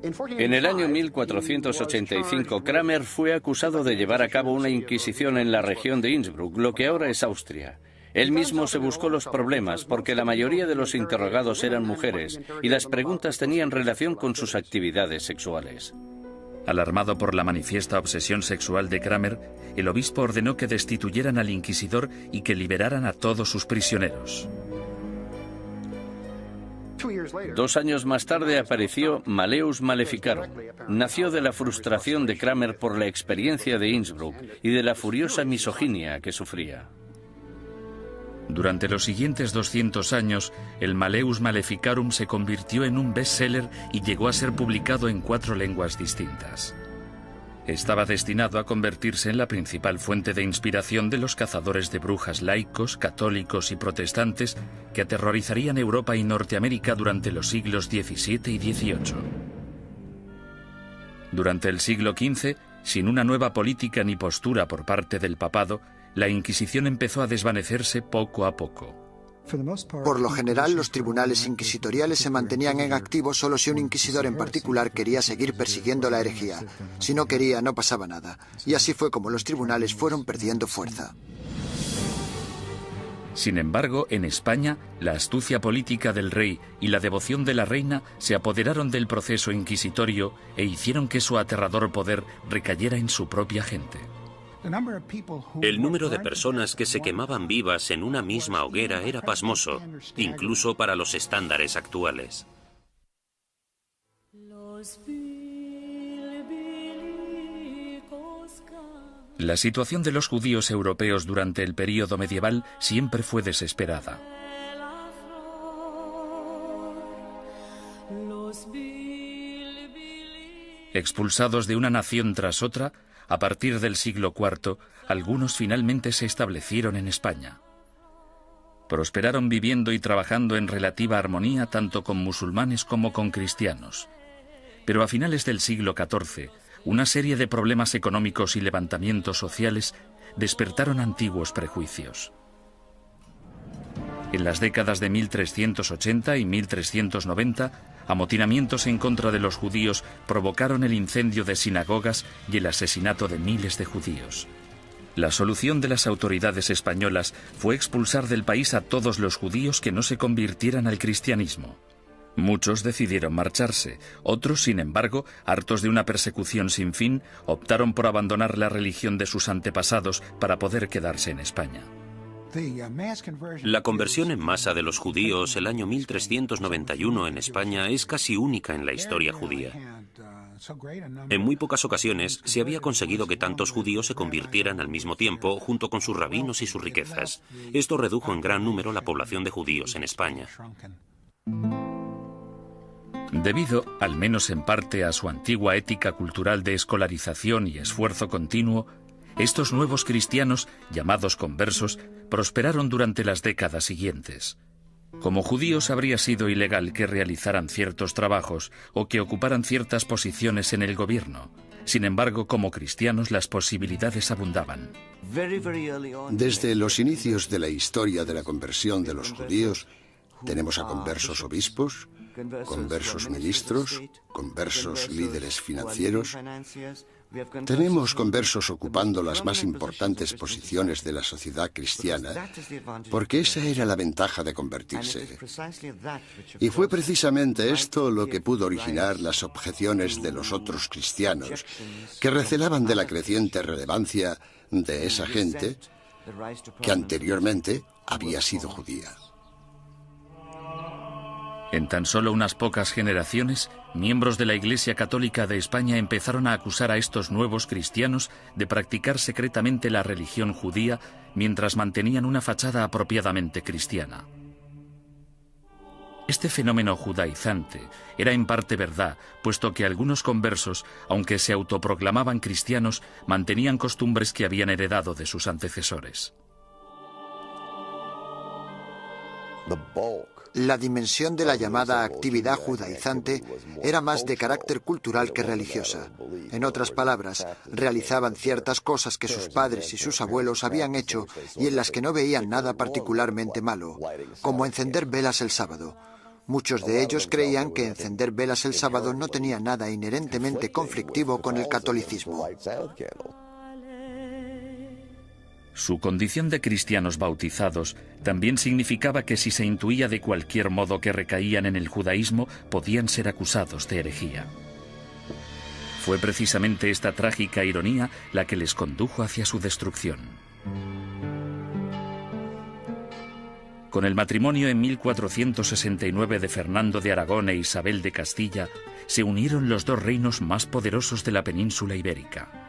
En el año 1485, Kramer fue acusado de llevar a cabo una inquisición en la región de Innsbruck, lo que ahora es Austria. Él mismo se buscó los problemas porque la mayoría de los interrogados eran mujeres y las preguntas tenían relación con sus actividades sexuales. Alarmado por la manifiesta obsesión sexual de Kramer, el obispo ordenó que destituyeran al inquisidor y que liberaran a todos sus prisioneros. 2 años más tarde apareció Malleus Maleficarum. Nació de la frustración de Kramer por la experiencia de Innsbruck y de la furiosa misoginia que sufría. Durante los siguientes 200 años, el Malleus Maleficarum se convirtió en un bestseller y llegó a ser publicado en 4 lenguas distintas. Estaba destinado a convertirse en la principal fuente de inspiración de los cazadores de brujas laicos, católicos y protestantes que aterrorizarían Europa y Norteamérica durante los siglos XVII y XVIII. Durante el siglo XV, sin una nueva política ni postura por parte del papado, la Inquisición empezó a desvanecerse poco a poco. Por lo general, los tribunales inquisitoriales se mantenían en activo solo si un inquisidor en particular quería seguir persiguiendo la herejía. Si no quería, no pasaba nada. Y así fue como los tribunales fueron perdiendo fuerza. Sin embargo, en España, la astucia política del rey y la devoción de la reina se apoderaron del proceso inquisitorio e hicieron que su aterrador poder recayera en su propia gente. El número de personas que se quemaban vivas en una misma hoguera era pasmoso, incluso para los estándares actuales. La situación de los judíos europeos durante el período medieval siempre fue desesperada. Expulsados de una nación tras otra, a partir del siglo IV, algunos finalmente se establecieron en España. Prosperaron viviendo y trabajando en relativa armonía tanto con musulmanes como con cristianos. Pero a finales del siglo XIV, una serie de problemas económicos y levantamientos sociales despertaron antiguos prejuicios. En las décadas de 1380 y 1390, amotinamientos en contra de los judíos provocaron el incendio de sinagogas y el asesinato de miles de judíos. La solución de las autoridades españolas fue expulsar del país a todos los judíos que no se convirtieran al cristianismo. Muchos decidieron marcharse, otros, sin embargo, hartos de una persecución sin fin, optaron por abandonar la religión de sus antepasados para poder quedarse en España. La conversión en masa de los judíos el año 1391 en España es casi única en la historia judía. En muy pocas ocasiones se había conseguido que tantos judíos se convirtieran al mismo tiempo junto con sus rabinos y sus riquezas. Esto redujo en gran número la población de judíos en España. Debido, al menos en parte, a su antigua ética cultural de escolarización y esfuerzo continuo, estos nuevos cristianos, llamados conversos, prosperaron durante las décadas siguientes. Como judíos habría sido ilegal que realizaran ciertos trabajos o que ocuparan ciertas posiciones en el gobierno. Sin embargo, como cristianos las posibilidades abundaban. Desde los inicios de la historia de la conversión de los judíos, tenemos a conversos obispos, conversos ministros, conversos líderes financieros. Tenemos conversos ocupando las más importantes posiciones de la sociedad cristiana, porque esa era la ventaja de convertirse. Y fue precisamente esto lo que pudo originar las objeciones de los otros cristianos, que recelaban de la creciente relevancia de esa gente que anteriormente había sido judía. En tan solo unas pocas generaciones, miembros de la Iglesia Católica de España empezaron a acusar a estos nuevos cristianos de practicar secretamente la religión judía mientras mantenían una fachada apropiadamente cristiana. Este fenómeno judaizante era en parte verdad, puesto que algunos conversos, aunque se autoproclamaban cristianos, mantenían costumbres que habían heredado de sus antecesores. La dimensión de la llamada actividad judaizante era más de carácter cultural que religiosa. En otras palabras, realizaban ciertas cosas que sus padres y sus abuelos habían hecho y en las que no veían nada particularmente malo, como encender velas el sábado. Muchos de ellos creían que encender velas el sábado no tenía nada inherentemente conflictivo con el catolicismo. Su condición de cristianos bautizados también significaba que si se intuía de cualquier modo que recaían en el judaísmo, podían ser acusados de herejía. Fue precisamente esta trágica ironía la que les condujo hacia su destrucción. Con el matrimonio en 1469 de Fernando de Aragón e Isabel de Castilla, se unieron los dos reinos más poderosos de la península ibérica.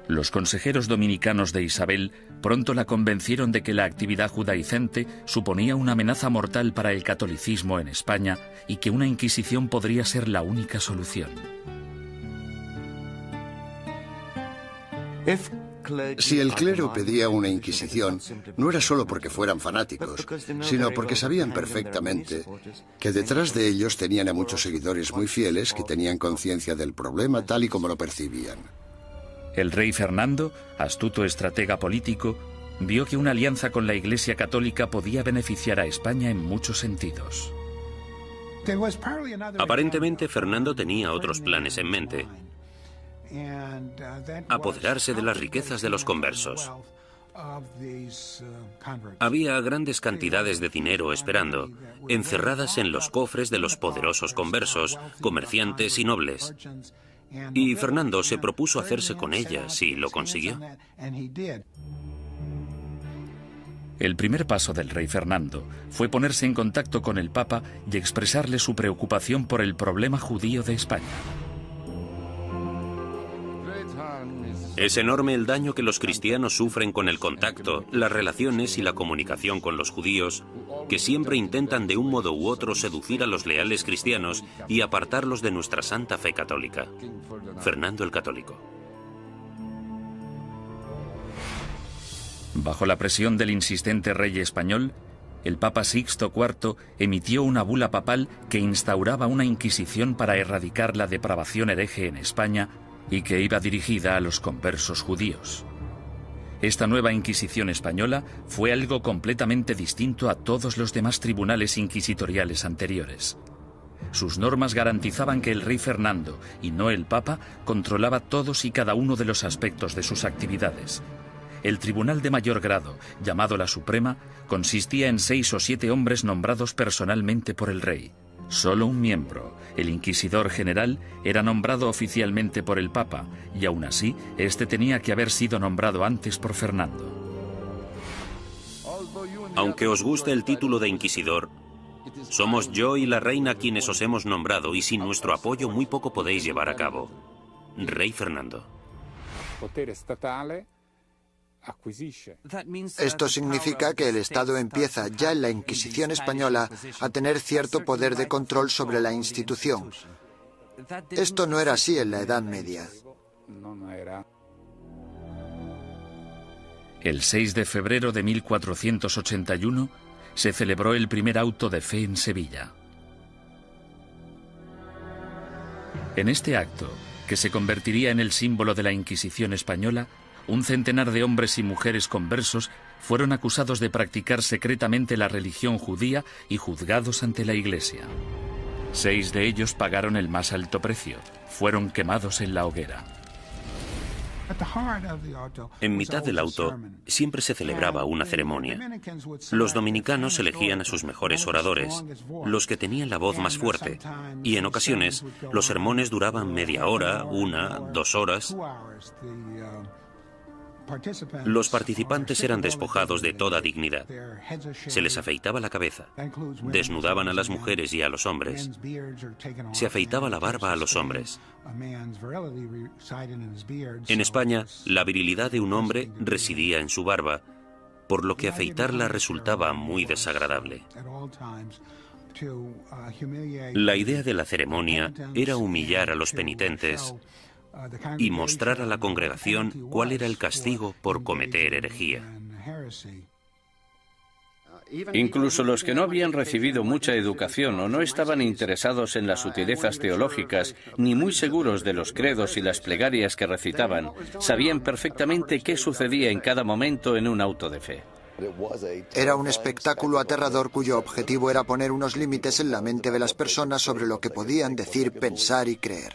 Los consejeros dominicanos de Isabel pronto la convencieron de que la actividad judaizante suponía una amenaza mortal para el catolicismo en España y que una Inquisición podría ser la única solución. Si el clero pedía una Inquisición, no era solo porque fueran fanáticos, sino porque sabían perfectamente que detrás de ellos tenían a muchos seguidores muy fieles que tenían conciencia del problema tal y como lo percibían. El rey Fernando, astuto estratega político, vio que una alianza con la Iglesia Católica podía beneficiar a España en muchos sentidos. Aparentemente, Fernando tenía otros planes en mente. Apoderarse de las riquezas de los conversos. Había grandes cantidades de dinero esperando, encerradas en los cofres de los poderosos conversos, comerciantes y nobles. Y Fernando se propuso hacerse con ellas y lo consiguió. El primer paso del rey Fernando fue ponerse en contacto con el Papa y expresarle su preocupación por el problema judío de España. Es enorme el daño que los cristianos sufren con el contacto, las relaciones y la comunicación con los judíos, que siempre intentan de un modo u otro seducir a los leales cristianos y apartarlos de nuestra santa fe católica. Fernando el Católico. Bajo la presión del insistente rey español, el Papa Sixto IV emitió una bula papal que instauraba una inquisición para erradicar la depravación hereje en España y que iba dirigida a los conversos judíos. Esta nueva Inquisición española fue algo completamente distinto a todos los demás tribunales inquisitoriales anteriores. Sus normas garantizaban que el rey Fernando, y no el Papa, controlaba todos y cada uno de los aspectos de sus actividades. El tribunal de mayor grado, llamado la Suprema, consistía en 6 o 7 hombres nombrados personalmente por el rey. Solo un miembro, el inquisidor general, era nombrado oficialmente por el Papa, y aún así, este tenía que haber sido nombrado antes por Fernando. Aunque os guste el título de inquisidor, somos yo y la reina quienes os hemos nombrado, y sin nuestro apoyo muy poco podéis llevar a cabo. Rey Fernando. Esto significa que el Estado empieza ya en la Inquisición española a tener cierto poder de control sobre la institución. Esto no era así en la Edad Media. El 6 de febrero de 1481 se celebró el primer auto de fe en Sevilla. En este acto, que se convertiría en el símbolo de la Inquisición española, un centenar de hombres y mujeres conversos fueron acusados de practicar secretamente la religión judía y juzgados ante la Iglesia. 6 de ellos pagaron el más alto precio. Fueron quemados en la hoguera. En mitad del auto siempre se celebraba una ceremonia. Los dominicanos elegían a sus mejores oradores, los que tenían la voz más fuerte, y en ocasiones los sermones duraban media hora, 1, 2 horas. Los participantes eran despojados de toda dignidad. Se les afeitaba la cabeza, desnudaban a las mujeres y a los hombres, se afeitaba la barba a los hombres. En España, la virilidad de un hombre residía en su barba, por lo que afeitarla resultaba muy desagradable. La idea de la ceremonia era humillar a los penitentes y mostrar a la congregación cuál era el castigo por cometer herejía. Incluso los que no habían recibido mucha educación o no estaban interesados en las sutilezas teológicas, ni muy seguros de los credos y las plegarias que recitaban, sabían perfectamente qué sucedía en cada momento en un auto de fe. Era un espectáculo aterrador cuyo objetivo era poner unos límites en la mente de las personas sobre lo que podían decir, pensar y creer.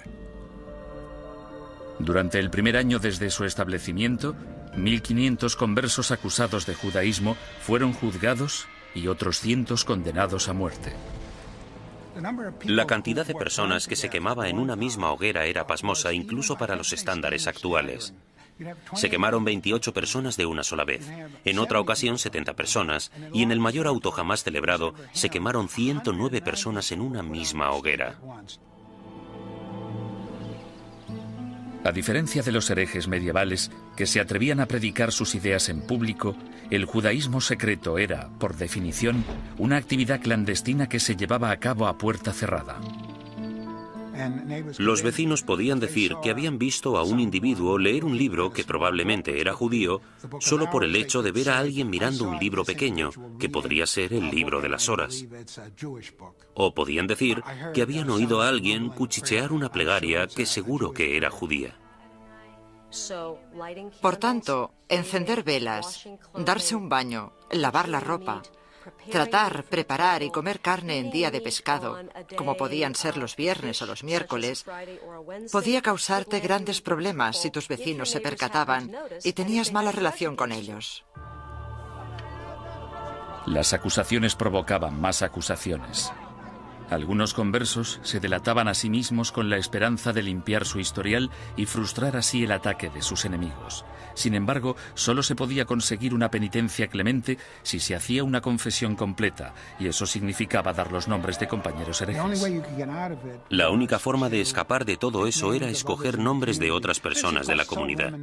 Durante el primer año desde su establecimiento, 1.500 conversos acusados de judaísmo fueron juzgados y otros cientos condenados a muerte. La cantidad de personas que se quemaba en una misma hoguera era pasmosa incluso para los estándares actuales. Se quemaron 28 personas de una sola vez, en otra ocasión 70 personas, y en el mayor auto jamás celebrado se quemaron 109 personas en una misma hoguera. A diferencia de los herejes medievales que se atrevían a predicar sus ideas en público, el judaísmo secreto era, por definición, una actividad clandestina que se llevaba a cabo a puerta cerrada. Los vecinos podían decir que habían visto a un individuo leer un libro que probablemente era judío solo por el hecho de ver a alguien mirando un libro pequeño, que podría ser el libro de las horas. O podían decir que habían oído a alguien cuchichear una plegaria que seguro que era judía. Por tanto, encender velas, darse un baño, lavar la ropa, tratar, preparar y comer carne en día de pescado, como podían ser los viernes o los miércoles, podía causarte grandes problemas si tus vecinos se percataban y tenías mala relación con ellos. Las acusaciones provocaban más acusaciones. Algunos conversos se delataban a sí mismos con la esperanza de limpiar su historial y frustrar así el ataque de sus enemigos. Sin embargo, solo se podía conseguir una penitencia clemente si se hacía una confesión completa, y eso significaba dar los nombres de compañeros herejes. La única forma de escapar de todo eso era escoger nombres de otras personas de la comunidad.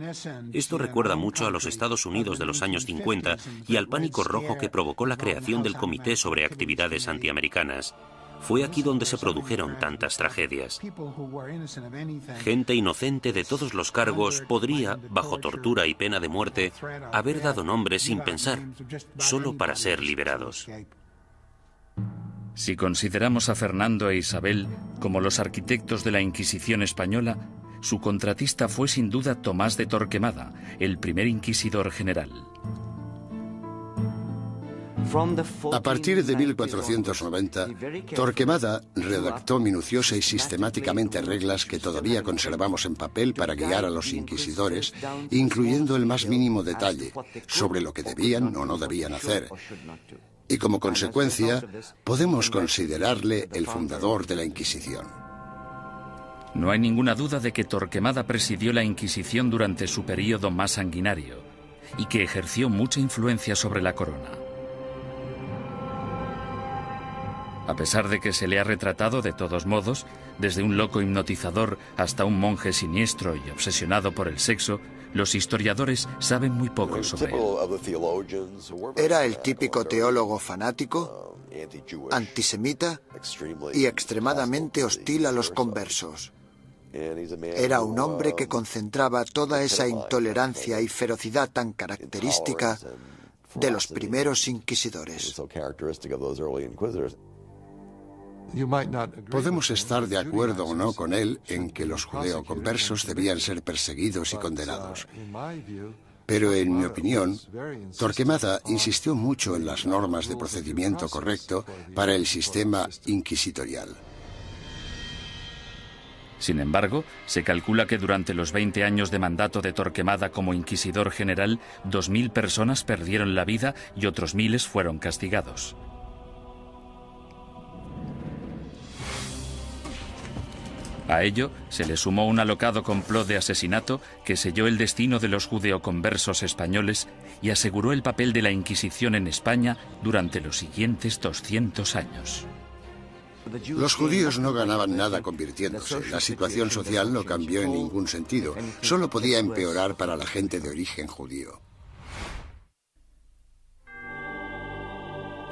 Esto recuerda mucho a los Estados Unidos de los años 50 y al pánico rojo que provocó la creación del Comité sobre Actividades Antiamericanas. Fue aquí donde se produjeron tantas tragedias. Gente inocente de todos los cargos podría, bajo tortura y pena de muerte, haber dado nombres sin pensar, solo para ser liberados. Si consideramos a Fernando e Isabel como los arquitectos de la Inquisición española, su contratista fue sin duda Tomás de Torquemada, el primer inquisidor general. A partir de 1490, Torquemada redactó minuciosa y sistemáticamente reglas que todavía conservamos en papel para guiar a los inquisidores, incluyendo el más mínimo detalle sobre lo que debían o no debían hacer. Y como consecuencia, podemos considerarle el fundador de la Inquisición. No hay ninguna duda de que Torquemada presidió la Inquisición durante su período más sanguinario y que ejerció mucha influencia sobre la corona. A pesar de que se le ha retratado de todos modos, desde un loco hipnotizador hasta un monje siniestro y obsesionado por el sexo, los historiadores saben muy poco sobre él. Era el típico teólogo fanático, antisemita y extremadamente hostil a los conversos. Era un hombre que concentraba toda esa intolerancia y ferocidad tan característica de los primeros inquisidores. Podemos estar de acuerdo o no con él en que los judeoconversos debían ser perseguidos y condenados. Pero en mi opinión, Torquemada insistió mucho en las normas de procedimiento correcto para el sistema inquisitorial. Sin embargo, se calcula que durante los 20 años de mandato de Torquemada como inquisidor general, 2.000 personas perdieron la vida y otros miles fueron castigados. A ello se le sumó un alocado complot de asesinato que selló el destino de los judeoconversos españoles y aseguró el papel de la Inquisición en España durante los siguientes 200 años. Los judíos no ganaban nada convirtiéndose. La situación social no cambió en ningún sentido. Solo podía empeorar para la gente de origen judío.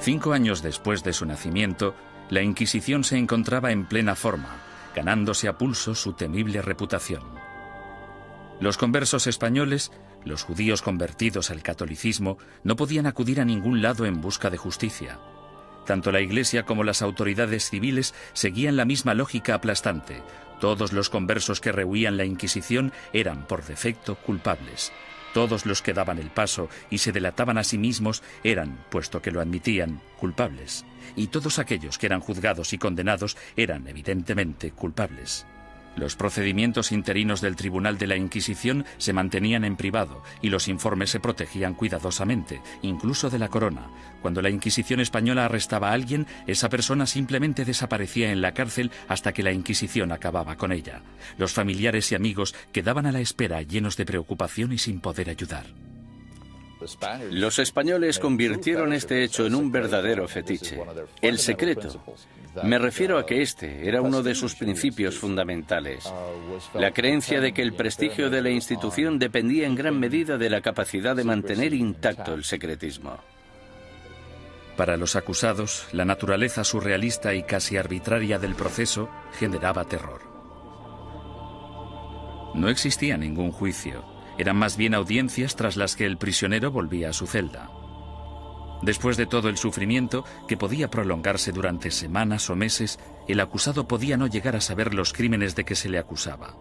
5 años después de su nacimiento, la Inquisición se encontraba en plena forma, ganándose a pulso su temible reputación. Los conversos españoles, los judíos convertidos al catolicismo, no podían acudir a ningún lado en busca de justicia. Tanto la Iglesia como las autoridades civiles seguían la misma lógica aplastante. Todos los conversos que rehuían la Inquisición eran, por defecto, culpables. Todos los que daban el paso y se delataban a sí mismos eran, puesto que lo admitían, culpables. Y todos aquellos que eran juzgados y condenados eran, evidentemente, culpables. Los procedimientos interinos del Tribunal de la Inquisición se mantenían en privado y los informes se protegían cuidadosamente, incluso de la corona. Cuando la Inquisición española arrestaba a alguien, esa persona simplemente desaparecía en la cárcel hasta que la Inquisición acababa con ella. Los familiares y amigos quedaban a la espera, llenos de preocupación y sin poder ayudar. Los españoles convirtieron este hecho en un verdadero fetiche. El secreto. Me refiero a que este era uno de sus principios fundamentales. La creencia de que el prestigio de la institución dependía en gran medida de la capacidad de mantener intacto el secretismo. Para los acusados, la naturaleza surrealista y casi arbitraria del proceso generaba terror. No existía ningún juicio. Eran más bien audiencias tras las que el prisionero volvía a su celda. Después de todo el sufrimiento, que podía prolongarse durante semanas o meses, el acusado podía no llegar a saber los crímenes de que se le acusaba.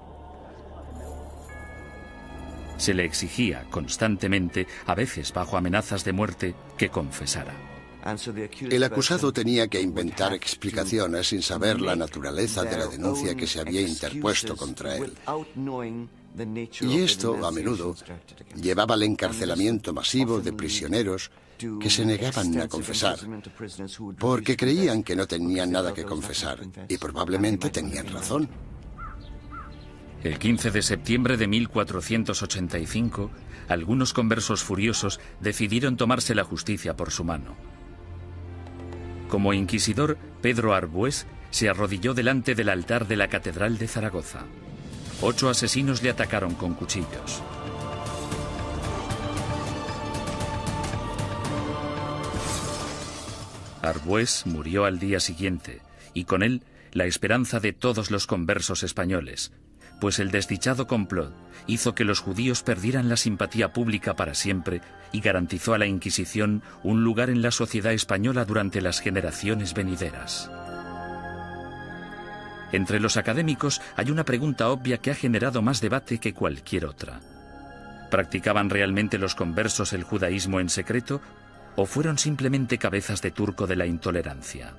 Se le exigía constantemente, a veces bajo amenazas de muerte, que confesara. El acusado tenía que inventar explicaciones sin saber la naturaleza de la denuncia que se había interpuesto contra él. Y esto, a menudo, llevaba al encarcelamiento masivo de prisioneros que se negaban a confesar, porque creían que no tenían nada que confesar, y probablemente tenían razón. El 15 de septiembre de 1485, algunos conversos furiosos decidieron tomarse la justicia por su mano. Como inquisidor, Pedro Arbués se arrodilló delante del altar de la Catedral de Zaragoza. 8 asesinos le atacaron con cuchillos. Arbués murió al día siguiente, y con él la esperanza de todos los conversos españoles, pues el desdichado complot hizo que los judíos perdieran la simpatía pública para siempre y garantizó a la Inquisición un lugar en la sociedad española durante las generaciones venideras. Entre los académicos hay una pregunta obvia que ha generado más debate que cualquier otra. ¿Practicaban realmente los conversos el judaísmo en secreto o fueron simplemente cabezas de turco de la intolerancia?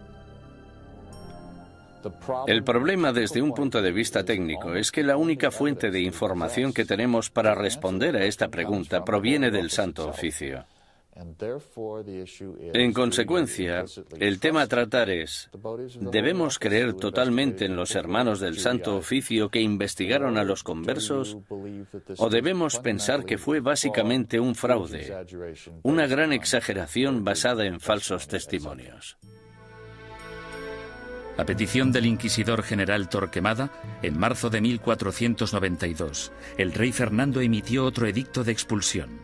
El problema desde un punto de vista técnico es que la única fuente de información que tenemos para responder a esta pregunta proviene del Santo Oficio. En consecuencia, el tema a tratar es, ¿debemos creer totalmente en los hermanos del Santo Oficio que investigaron a los conversos? ¿O debemos pensar que fue básicamente un fraude, una gran exageración basada en falsos testimonios? A petición del inquisidor general Torquemada, en marzo de 1492, el rey Fernando emitió otro edicto de expulsión.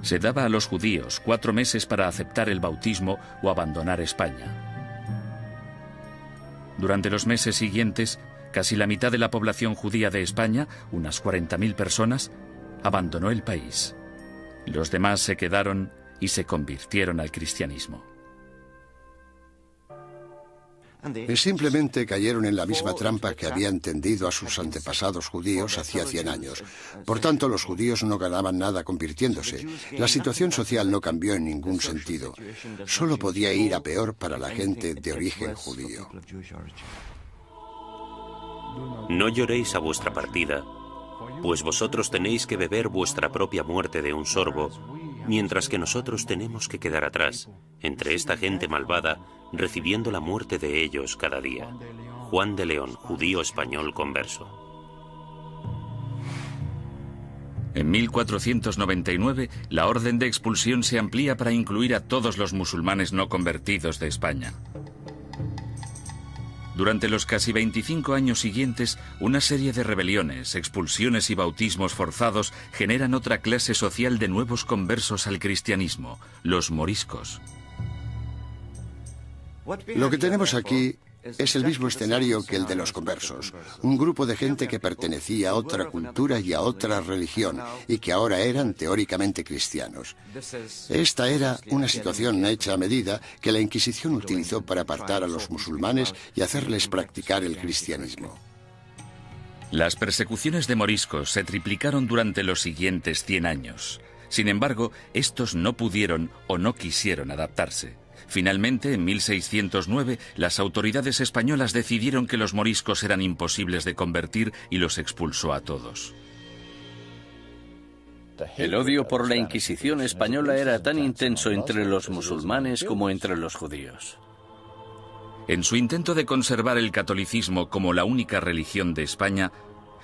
Se daba a los judíos 4 meses para aceptar el bautismo o abandonar España. Durante los meses siguientes, casi la mitad de la población judía de España, unas 40.000 personas, abandonó el país. Los demás se quedaron y se convirtieron al cristianismo. Simplemente cayeron en la misma trampa que habían tendido a sus antepasados judíos hacía 100 años. Por tanto, los judíos no ganaban nada convirtiéndose. La situación social no cambió en ningún sentido. Solo podía ir a peor para la gente de origen judío. No lloréis a vuestra partida, pues vosotros tenéis que beber vuestra propia muerte de un sorbo, mientras que nosotros tenemos que quedar atrás, entre esta gente malvada, recibiendo la muerte de ellos cada día. Juan de León, judío español converso. En 1499, la orden de expulsión se amplía para incluir a todos los musulmanes no convertidos de España. Durante los casi 25 años siguientes, una serie de rebeliones, expulsiones y bautismos forzados generan otra clase social de nuevos conversos al cristianismo, los moriscos. Lo que tenemos aquí es el mismo escenario que el de los conversos. Un grupo de gente que pertenecía a otra cultura y a otra religión y que ahora eran teóricamente cristianos. Esta era una situación hecha a medida que la Inquisición utilizó para apartar a los musulmanes y hacerles practicar el cristianismo. Las persecuciones de moriscos se triplicaron durante los siguientes 100 años. Sin embargo, estos no pudieron o no quisieron adaptarse. Finalmente, en 1609, las autoridades españolas decidieron que los moriscos eran imposibles de convertir y los expulsó a todos. El odio por la Inquisición española era tan intenso entre los musulmanes como entre los judíos. En su intento de conservar el catolicismo como la única religión de España,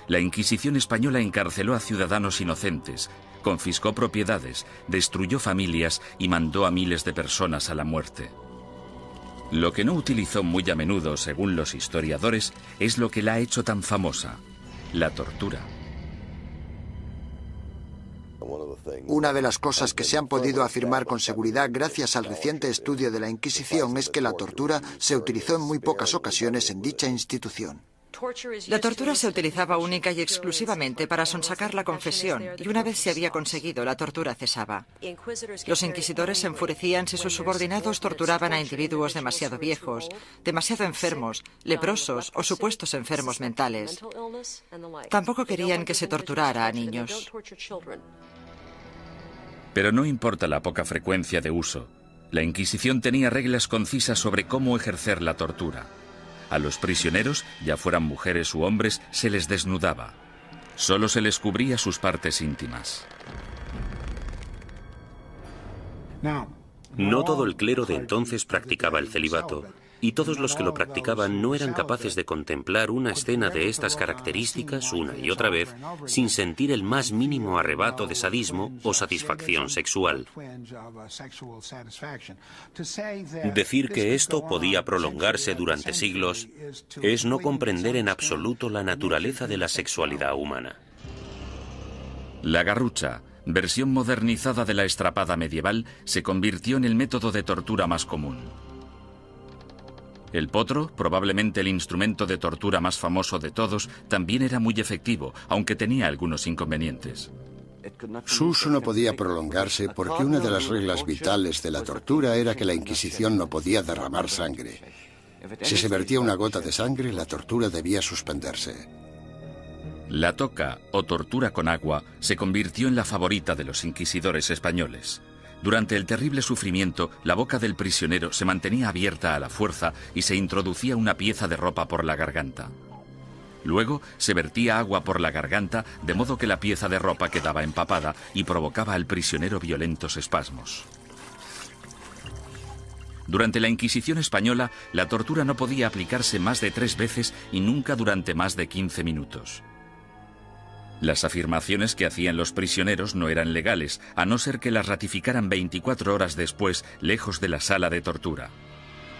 la Inquisición española encarceló a ciudadanos inocentes, confiscó propiedades, destruyó familias y mandó a miles de personas a la muerte. Lo que no utilizó muy a menudo, según los historiadores, es lo que la ha hecho tan famosa: la tortura. Una de las cosas que se han podido afirmar con seguridad gracias al reciente estudio de la Inquisición es que la tortura se utilizó en muy pocas ocasiones en dicha institución. La tortura se utilizaba única y exclusivamente para sonsacar la confesión, y una vez se había conseguido, la tortura cesaba. Los inquisidores se enfurecían si sus subordinados torturaban a individuos demasiado viejos, demasiado enfermos, leprosos o supuestos enfermos mentales. Tampoco querían que se torturara a niños. Pero no importa la poca frecuencia de uso, la Inquisición tenía reglas concisas sobre cómo ejercer la tortura. A los prisioneros, ya fueran mujeres u hombres, se les desnudaba. Solo se les cubría sus partes íntimas. No todo el clero de entonces practicaba el celibato, y todos los que lo practicaban no eran capaces de contemplar una escena de estas características una y otra vez sin sentir el más mínimo arrebato de sadismo o satisfacción sexual. Decir que esto podía prolongarse durante siglos es no comprender en absoluto la naturaleza de la sexualidad humana. La garrucha, versión modernizada de la estrapada medieval, se convirtió en el método de tortura más común. El potro, probablemente el instrumento de tortura más famoso de todos, también era muy efectivo, aunque tenía algunos inconvenientes. Su uso no podía prolongarse porque una de las reglas vitales de la tortura era que la Inquisición no podía derramar sangre. Si se vertía una gota de sangre, la tortura debía suspenderse. La toca, o tortura con agua, se convirtió en la favorita de los inquisidores españoles. Durante el terrible sufrimiento, la boca del prisionero se mantenía abierta a la fuerza y se introducía una pieza de ropa por la garganta. Luego se vertía agua por la garganta, de modo que la pieza de ropa quedaba empapada y provocaba al prisionero violentos espasmos. Durante la Inquisición española, la tortura no podía aplicarse más de 3 veces y nunca durante más de 15 minutos. Las afirmaciones que hacían los prisioneros no eran legales, a no ser que las ratificaran 24 horas después, lejos de la sala de tortura.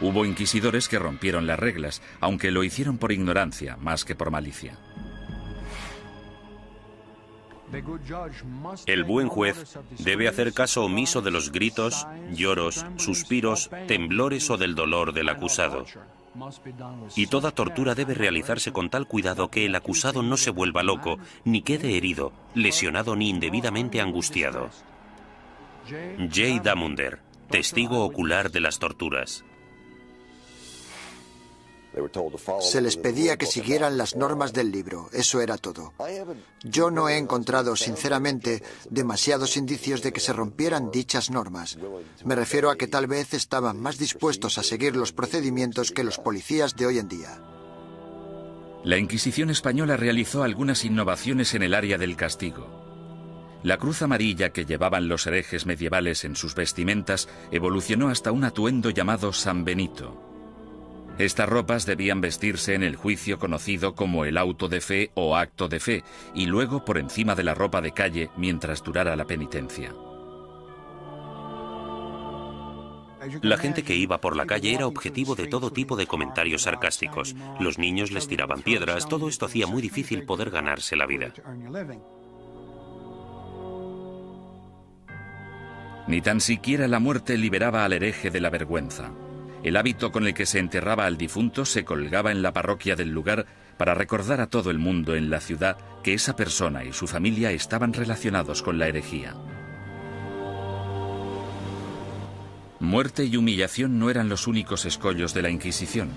Hubo inquisidores que rompieron las reglas, aunque lo hicieron por ignorancia, más que por malicia. El buen juez debe hacer caso omiso de los gritos, lloros, suspiros, temblores o del dolor del acusado. Y toda tortura debe realizarse con tal cuidado que el acusado no se vuelva loco, ni quede herido, lesionado ni indebidamente angustiado. J. Damunder, testigo ocular de las torturas. Se les pedía que siguieran las normas del libro, eso era todo. Yo no he encontrado, sinceramente, demasiados indicios de que se rompieran dichas normas. Me refiero a que tal vez estaban más dispuestos a seguir los procedimientos que los policías de hoy en día. La Inquisición española realizó algunas innovaciones en el área del castigo. La cruz amarilla que llevaban los herejes medievales en sus vestimentas evolucionó hasta un atuendo llamado San Benito. Estas ropas debían vestirse en el juicio conocido como el auto de fe o acto de fe, y luego por encima de la ropa de calle mientras durara la penitencia. La gente que iba por la calle era objetivo de todo tipo de comentarios sarcásticos. Los niños les tiraban piedras, todo esto hacía muy difícil poder ganarse la vida. Ni tan siquiera la muerte liberaba al hereje de la vergüenza. El hábito con el que se enterraba al difunto se colgaba en la parroquia del lugar para recordar a todo el mundo en la ciudad que esa persona y su familia estaban relacionados con la herejía. Muerte y humillación no eran los únicos escollos de la Inquisición.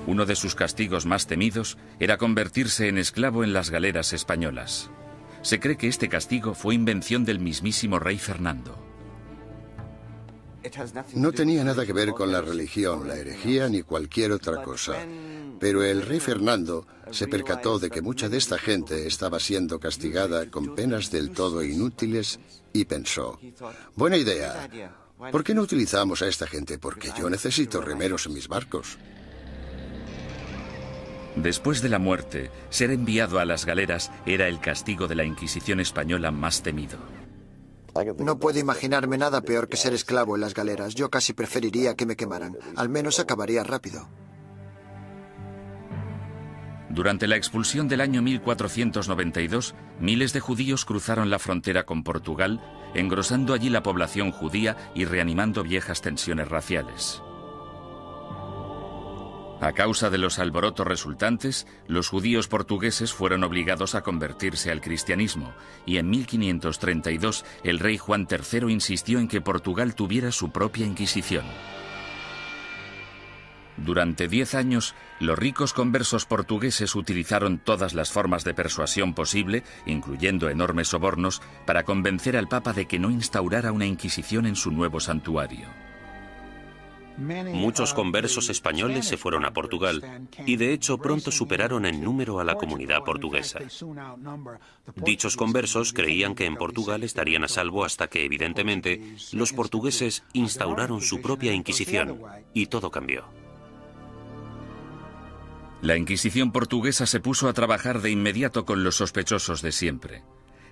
Uno de sus castigos más temidos era convertirse en esclavo en las galeras españolas. Se cree que este castigo fue invención del mismísimo rey Fernando. No tenía nada que ver con la religión, la herejía ni cualquier otra cosa. Pero el rey Fernando se percató de que mucha de esta gente estaba siendo castigada con penas del todo inútiles y pensó, buena idea, ¿por qué no utilizamos a esta gente? Porque yo necesito remeros en mis barcos. Después de la muerte, ser enviado a las galeras era el castigo de la Inquisición española más temido. No puedo imaginarme nada peor que ser esclavo en las galeras. Yo casi preferiría que me quemaran. Al menos acabaría rápido. Durante la expulsión del año 1492, miles de judíos cruzaron la frontera con Portugal, engrosando allí la población judía y reanimando viejas tensiones raciales. A causa de los alborotos resultantes, los judíos portugueses fueron obligados a convertirse al cristianismo, y en 1532 el rey Juan III insistió en que Portugal tuviera su propia Inquisición. Durante 10 años, los ricos conversos portugueses utilizaron todas las formas de persuasión posible, incluyendo enormes sobornos, para convencer al Papa de que no instaurara una Inquisición en su nuevo santuario. Muchos conversos españoles se fueron a Portugal y de hecho pronto superaron en número a la comunidad portuguesa. Dichos conversos creían que en Portugal estarían a salvo hasta que, evidentemente, los portugueses instauraron su propia Inquisición y todo cambió. La Inquisición portuguesa se puso a trabajar de inmediato con los sospechosos de siempre.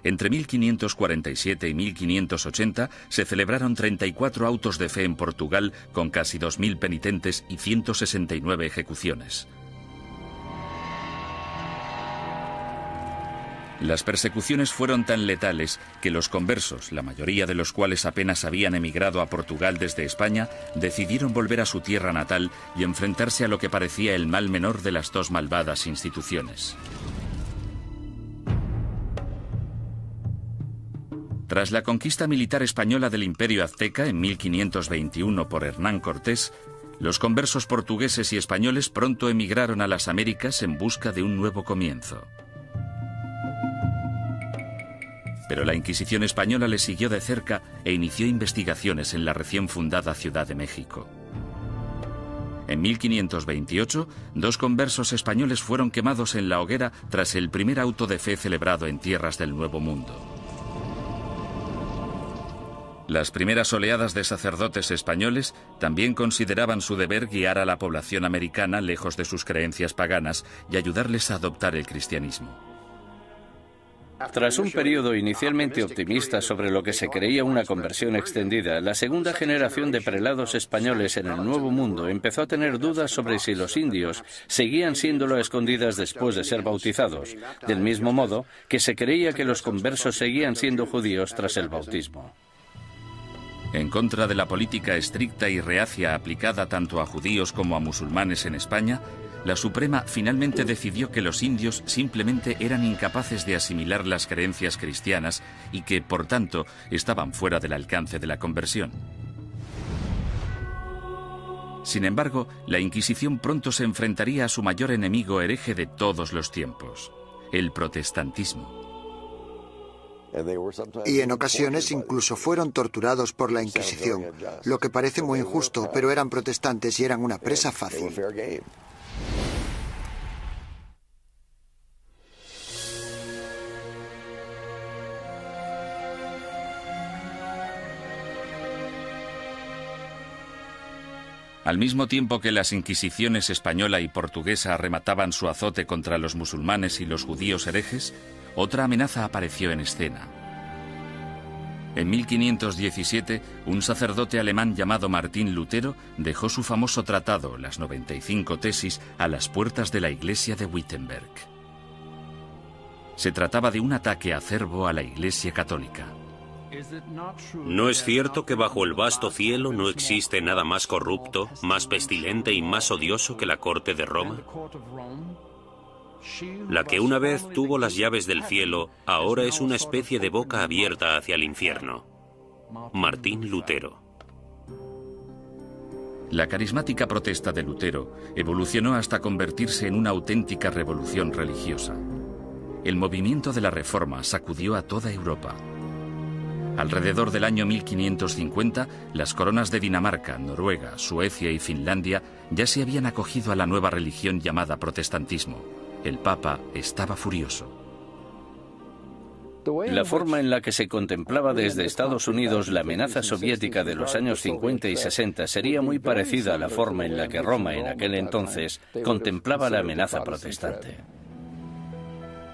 Entre 1547 y 1580 se celebraron 34 autos de fe en Portugal con casi 2.000 penitentes y 169 ejecuciones. Las persecuciones fueron tan letales que los conversos, la mayoría de los cuales apenas habían emigrado a Portugal desde España, decidieron volver a su tierra natal y enfrentarse a lo que parecía el mal menor de las dos malvadas instituciones. Tras la conquista militar española del Imperio Azteca en 1521 por Hernán Cortés, los conversos portugueses y españoles pronto emigraron a las Américas en busca de un nuevo comienzo. Pero la Inquisición española les siguió de cerca e inició investigaciones en la recién fundada Ciudad de México. En 1528, 2 conversos españoles fueron quemados en la hoguera tras el primer auto de fe celebrado en tierras del Nuevo Mundo. Las primeras oleadas de sacerdotes españoles también consideraban su deber guiar a la población americana lejos de sus creencias paganas y ayudarles a adoptar el cristianismo. Tras un periodo inicialmente optimista sobre lo que se creía una conversión extendida, la segunda generación de prelados españoles en el Nuevo Mundo empezó a tener dudas sobre si los indios seguían siéndolo a escondidas después de ser bautizados, del mismo modo que se creía que los conversos seguían siendo judíos tras el bautismo. En contra de la política estricta y reacia aplicada tanto a judíos como a musulmanes en España, la Suprema finalmente decidió que los indios simplemente eran incapaces de asimilar las creencias cristianas y que, por tanto, estaban fuera del alcance de la conversión. Sin embargo, la Inquisición pronto se enfrentaría a su mayor enemigo hereje de todos los tiempos, el protestantismo. Y en ocasiones incluso fueron torturados por la Inquisición, lo que parece muy injusto, pero eran protestantes y eran una presa fácil. Al mismo tiempo que las inquisiciones española y portuguesa remataban su azote contra los musulmanes y los judíos herejes, otra amenaza apareció en escena. En 1517, un sacerdote alemán llamado Martín Lutero dejó su famoso tratado, las 95 tesis, a las puertas de la iglesia de Wittenberg. Se trataba de un ataque acerbo a la Iglesia católica. ¿No es cierto que bajo el vasto cielo no existe nada más corrupto, más pestilente y más odioso que la corte de Roma? La que una vez tuvo las llaves del cielo, ahora es una especie de boca abierta hacia el infierno. Martín Lutero. La carismática protesta de Lutero evolucionó hasta convertirse en una auténtica revolución religiosa. El movimiento de la Reforma sacudió a toda Europa. Alrededor del año 1550, las coronas de Dinamarca, Noruega, Suecia y Finlandia ya se habían acogido a la nueva religión llamada protestantismo. El Papa estaba furioso. La forma en la que se contemplaba desde Estados Unidos la amenaza soviética de los años 50 y 60 sería muy parecida a la forma en la que Roma en aquel entonces contemplaba la amenaza protestante.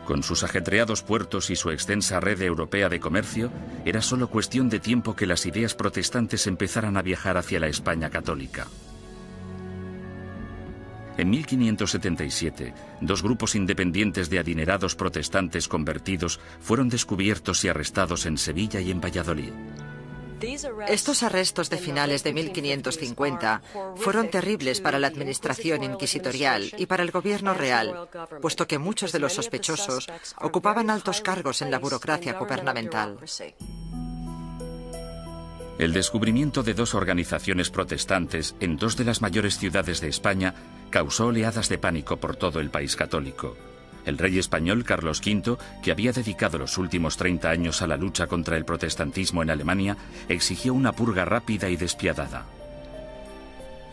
Con sus ajetreados puertos y su extensa red europea de comercio, era solo cuestión de tiempo que las ideas protestantes empezaran a viajar hacia la España católica. En 1577, dos grupos independientes de adinerados protestantes convertidos fueron descubiertos y arrestados en Sevilla y en Valladolid. Estos arrestos de finales de 1550 fueron terribles para la administración inquisitorial y para el gobierno real, puesto que muchos de los sospechosos ocupaban altos cargos en la burocracia gubernamental. El descubrimiento de dos organizaciones protestantes en dos de las mayores ciudades de España causó oleadas de pánico por todo el país católico. El rey español Carlos V, que había dedicado los últimos 30 años a la lucha contra el protestantismo en Alemania, exigió una purga rápida y despiadada.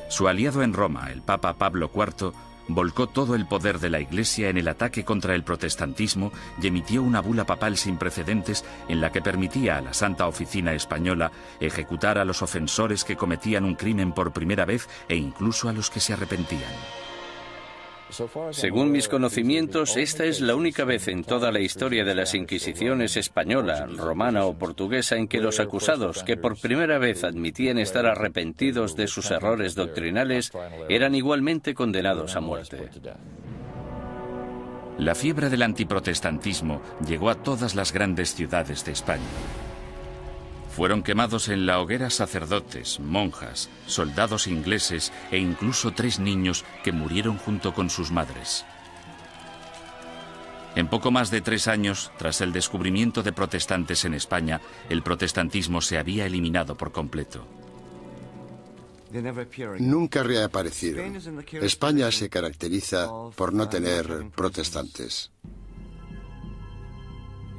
Su aliado en Roma, el Papa Pablo IV, volcó todo el poder de la Iglesia en el ataque contra el protestantismo y emitió una bula papal sin precedentes en la que permitía a la Santa Oficina Española ejecutar a los ofensores que cometían un crimen por primera vez e incluso a los que se arrepentían. Según mis conocimientos, esta es la única vez en toda la historia de las Inquisiciones española, romana o portuguesa en que los acusados, que por primera vez admitían estar arrepentidos de sus errores doctrinales, eran igualmente condenados a muerte. La fiebre del antiprotestantismo llegó a todas las grandes ciudades de España. Fueron quemados en la hoguera sacerdotes, monjas, soldados ingleses e incluso 3 niños que murieron junto con sus madres. En poco más de 3 años, tras el descubrimiento de protestantes en España, el protestantismo se había eliminado por completo. Nunca reaparecieron. España se caracteriza por no tener protestantes.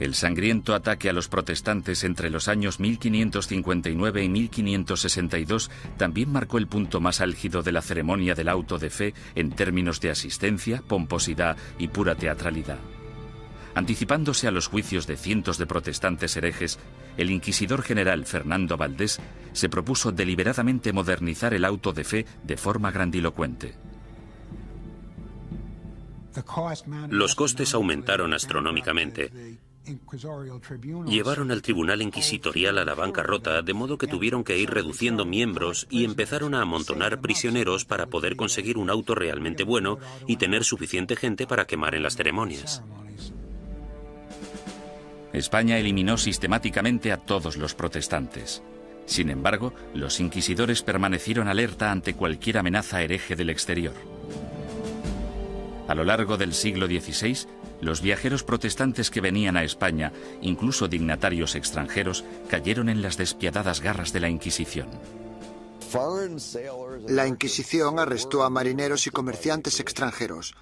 El sangriento ataque a los protestantes entre los años 1559 y 1562 también marcó el punto más álgido de la ceremonia del auto de fe en términos de asistencia, pomposidad y pura teatralidad. Anticipándose a los juicios de cientos de protestantes herejes, el inquisidor general Fernando Valdés se propuso deliberadamente modernizar el auto de fe de forma grandilocuente. Los costes aumentaron astronómicamente. Llevaron al tribunal inquisitorial a la bancarrota, de modo que tuvieron que ir reduciendo miembros y empezaron a amontonar prisioneros para poder conseguir un auto realmente bueno y tener suficiente gente para quemar en las ceremonias. España eliminó sistemáticamente a todos los protestantes. Sin embargo, los inquisidores permanecieron alerta ante cualquier amenaza hereje del exterior. A lo largo del siglo XVI, los viajeros protestantes que venían a España, incluso dignatarios extranjeros, cayeron en las despiadadas garras de la Inquisición. La Inquisición arrestó a marineros y comerciantes extranjeros.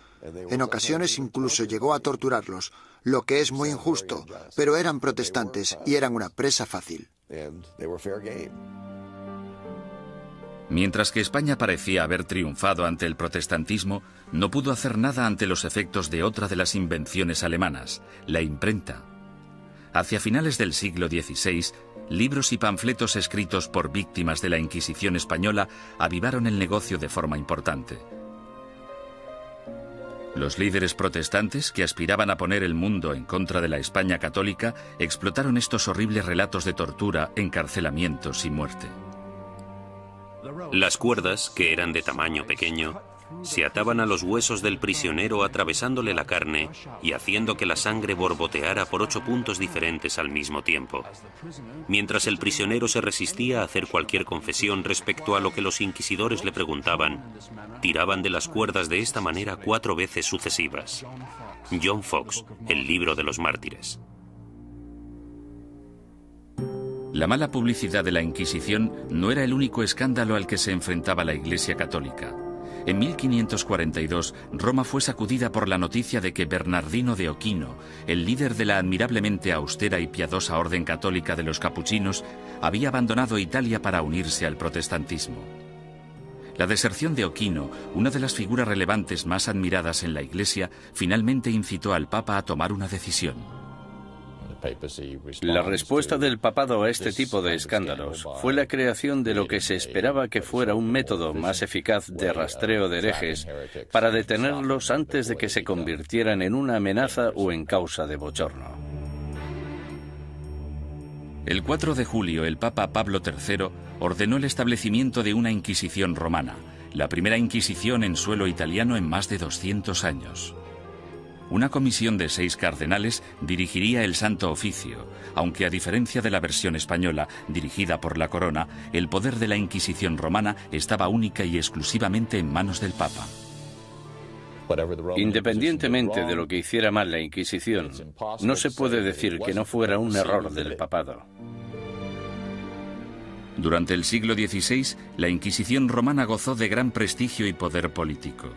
En ocasiones incluso llegó a torturarlos, lo que es muy injusto, pero eran protestantes y eran una presa fácil. Mientras que España parecía haber triunfado ante el protestantismo, no pudo hacer nada ante los efectos de otra de las invenciones alemanas, la imprenta. Hacia finales del siglo XVI, libros y panfletos escritos por víctimas de la Inquisición española avivaron el negocio de forma importante. Los líderes protestantes, que aspiraban a poner el mundo en contra de la España católica, explotaron estos horribles relatos de tortura, encarcelamientos y muerte. Las cuerdas, que eran de tamaño pequeño, se ataban a los huesos del prisionero atravesándole la carne y haciendo que la sangre borboteara por 8 puntos diferentes al mismo tiempo. Mientras el prisionero se resistía a hacer cualquier confesión respecto a lo que los inquisidores le preguntaban, tiraban de las cuerdas de esta manera 4 veces sucesivas. John Foxe, El libro de los mártires. La mala publicidad de la Inquisición no era el único escándalo al que se enfrentaba la Iglesia católica. En 1542, Roma fue sacudida por la noticia de que Bernardino de Ochino, el líder de la admirablemente austera y piadosa orden católica de los capuchinos, había abandonado Italia para unirse al protestantismo. La deserción de Ochino, una de las figuras relevantes más admiradas en la Iglesia, finalmente incitó al Papa a tomar una decisión. La respuesta del papado a este tipo de escándalos fue la creación de lo que se esperaba que fuera un método más eficaz de rastreo de herejes para detenerlos antes de que se convirtieran en una amenaza o en causa de bochorno. El 4 de julio, el Papa Pablo III ordenó el establecimiento de una Inquisición romana, la primera Inquisición en suelo italiano en más de 200 años. Una comisión de 6 cardenales dirigiría el Santo Oficio, aunque a diferencia de la versión española, dirigida por la Corona, el poder de la Inquisición romana estaba única y exclusivamente en manos del Papa. Independientemente de lo que hiciera mal la Inquisición, no se puede decir que no fuera un error del papado. Durante el siglo XVI, la Inquisición romana gozó de gran prestigio y poder político.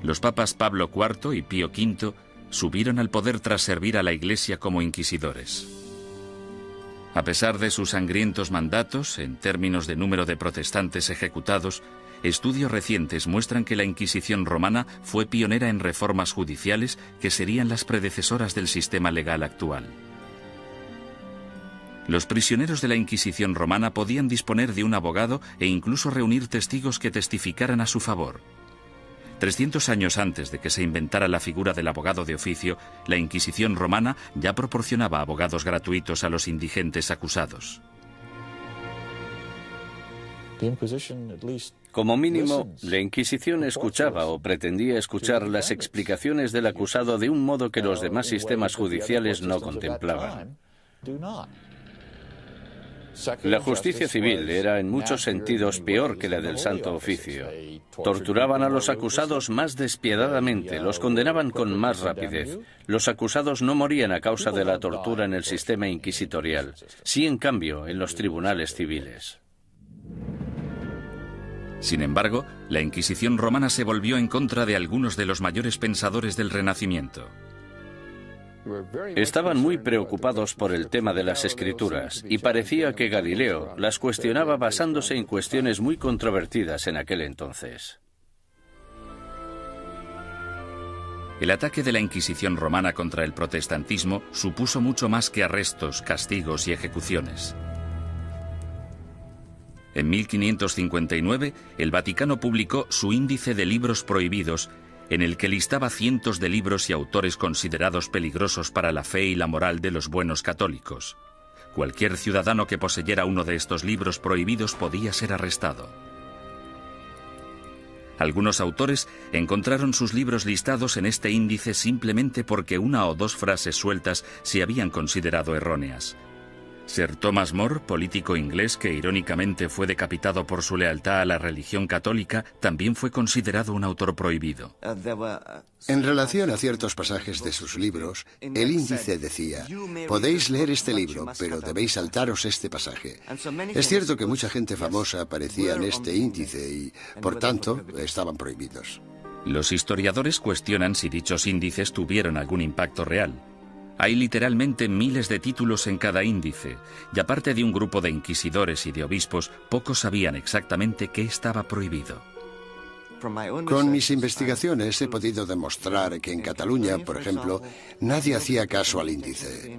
Los papas Pablo IV y Pío V subieron al poder tras servir a la Iglesia como inquisidores. A pesar de sus sangrientos mandatos, en términos de número de protestantes ejecutados, estudios recientes muestran que la Inquisición romana fue pionera en reformas judiciales que serían las predecesoras del sistema legal actual. Los prisioneros de la Inquisición romana podían disponer de un abogado e incluso reunir testigos que testificaran a su favor. 300 años antes de que se inventara la figura del abogado de oficio, la Inquisición romana ya proporcionaba abogados gratuitos a los indigentes acusados. Como mínimo, la Inquisición escuchaba o pretendía escuchar las explicaciones del acusado de un modo que los demás sistemas judiciales no contemplaban. La justicia civil era en muchos sentidos peor que la del Santo Oficio. Torturaban a los acusados más despiadadamente, los condenaban con más rapidez. Los acusados no morían a causa de la tortura en el sistema inquisitorial, sí en cambio en los tribunales civiles. Sin embargo, la Inquisición romana se volvió en contra de algunos de los mayores pensadores del Renacimiento. Estaban muy preocupados por el tema de las escrituras y parecía que Galileo las cuestionaba basándose en cuestiones muy controvertidas en aquel entonces. El ataque de la Inquisición romana contra el protestantismo supuso mucho más que arrestos, castigos y ejecuciones. En 1559, el Vaticano publicó su Índice de Libros Prohibidos, en el que listaba cientos de libros y autores considerados peligrosos para la fe y la moral de los buenos católicos. Cualquier ciudadano que poseyera uno de estos libros prohibidos podía ser arrestado. Algunos autores encontraron sus libros listados en este índice simplemente porque una o dos frases sueltas se habían considerado erróneas. Sir Thomas More, político inglés que irónicamente fue decapitado por su lealtad a la religión católica, también fue considerado un autor prohibido. En relación a ciertos pasajes de sus libros, el índice decía: podéis leer este libro, pero debéis saltaros este pasaje. Es cierto que mucha gente famosa aparecía en este índice y, por tanto, estaban prohibidos. Los historiadores cuestionan si dichos índices tuvieron algún impacto real. Hay literalmente miles de títulos en cada índice, y aparte de un grupo de inquisidores y de obispos, pocos sabían exactamente qué estaba prohibido. Con mis investigaciones he podido demostrar que en Cataluña, por ejemplo, nadie hacía caso al índice.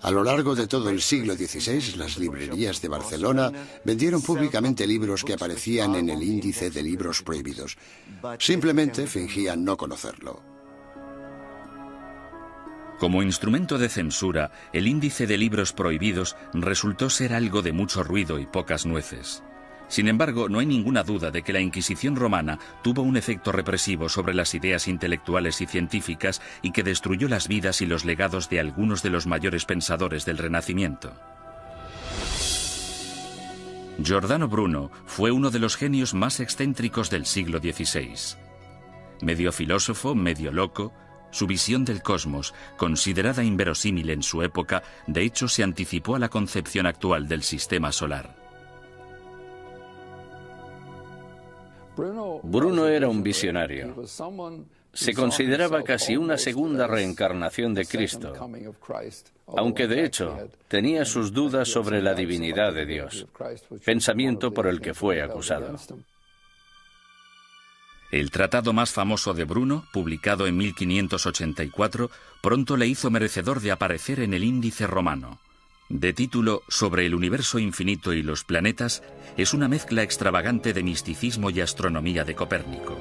A lo largo de todo el siglo XVI, las librerías de Barcelona vendieron públicamente libros que aparecían en el índice de libros prohibidos. Simplemente fingían no conocerlo. Como instrumento de censura, el índice de libros prohibidos resultó ser algo de mucho ruido y pocas nueces. Sin embargo, no hay ninguna duda de que la Inquisición romana tuvo un efecto represivo sobre las ideas intelectuales y científicas y que destruyó las vidas y los legados de algunos de los mayores pensadores del Renacimiento. Giordano Bruno fue uno de los genios más excéntricos del siglo XVI. Medio filósofo, medio loco, su visión del cosmos, considerada inverosímil en su época, de hecho se anticipó a la concepción actual del sistema solar. Bruno era un visionario. Se consideraba casi una segunda reencarnación de Cristo, aunque de hecho tenía sus dudas sobre la divinidad de Dios, pensamiento por el que fue acusado. El tratado más famoso de Bruno, publicado en 1584, pronto le hizo merecedor de aparecer en el Índice romano. De título Sobre el universo infinito y los planetas, es una mezcla extravagante de misticismo y astronomía de Copérnico.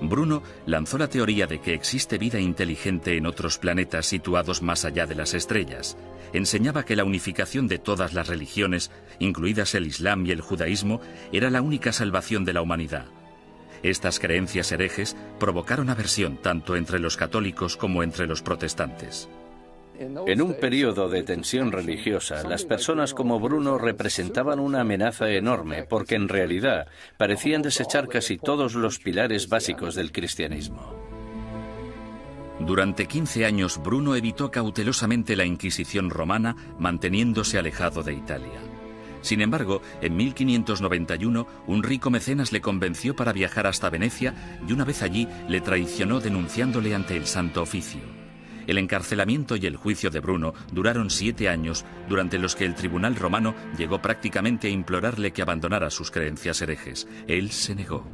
Bruno lanzó la teoría de que existe vida inteligente en otros planetas situados más allá de las estrellas. Enseñaba que la unificación de todas las religiones, incluidas el Islam y el judaísmo, era la única salvación de la humanidad. Estas creencias herejes provocaron aversión tanto entre los católicos como entre los protestantes. En un periodo de tensión religiosa, las personas como Bruno representaban una amenaza enorme porque en realidad parecían desechar casi todos los pilares básicos del cristianismo. Durante 15 años, Bruno evitó cautelosamente la Inquisición romana, manteniéndose alejado de Italia. Sin embargo, en 1591, un rico mecenas le convenció para viajar hasta Venecia y una vez allí le traicionó denunciándole ante el Santo Oficio. El encarcelamiento y el juicio de Bruno duraron 7 años, durante los que el tribunal romano llegó prácticamente a implorarle que abandonara sus creencias herejes. Él se negó.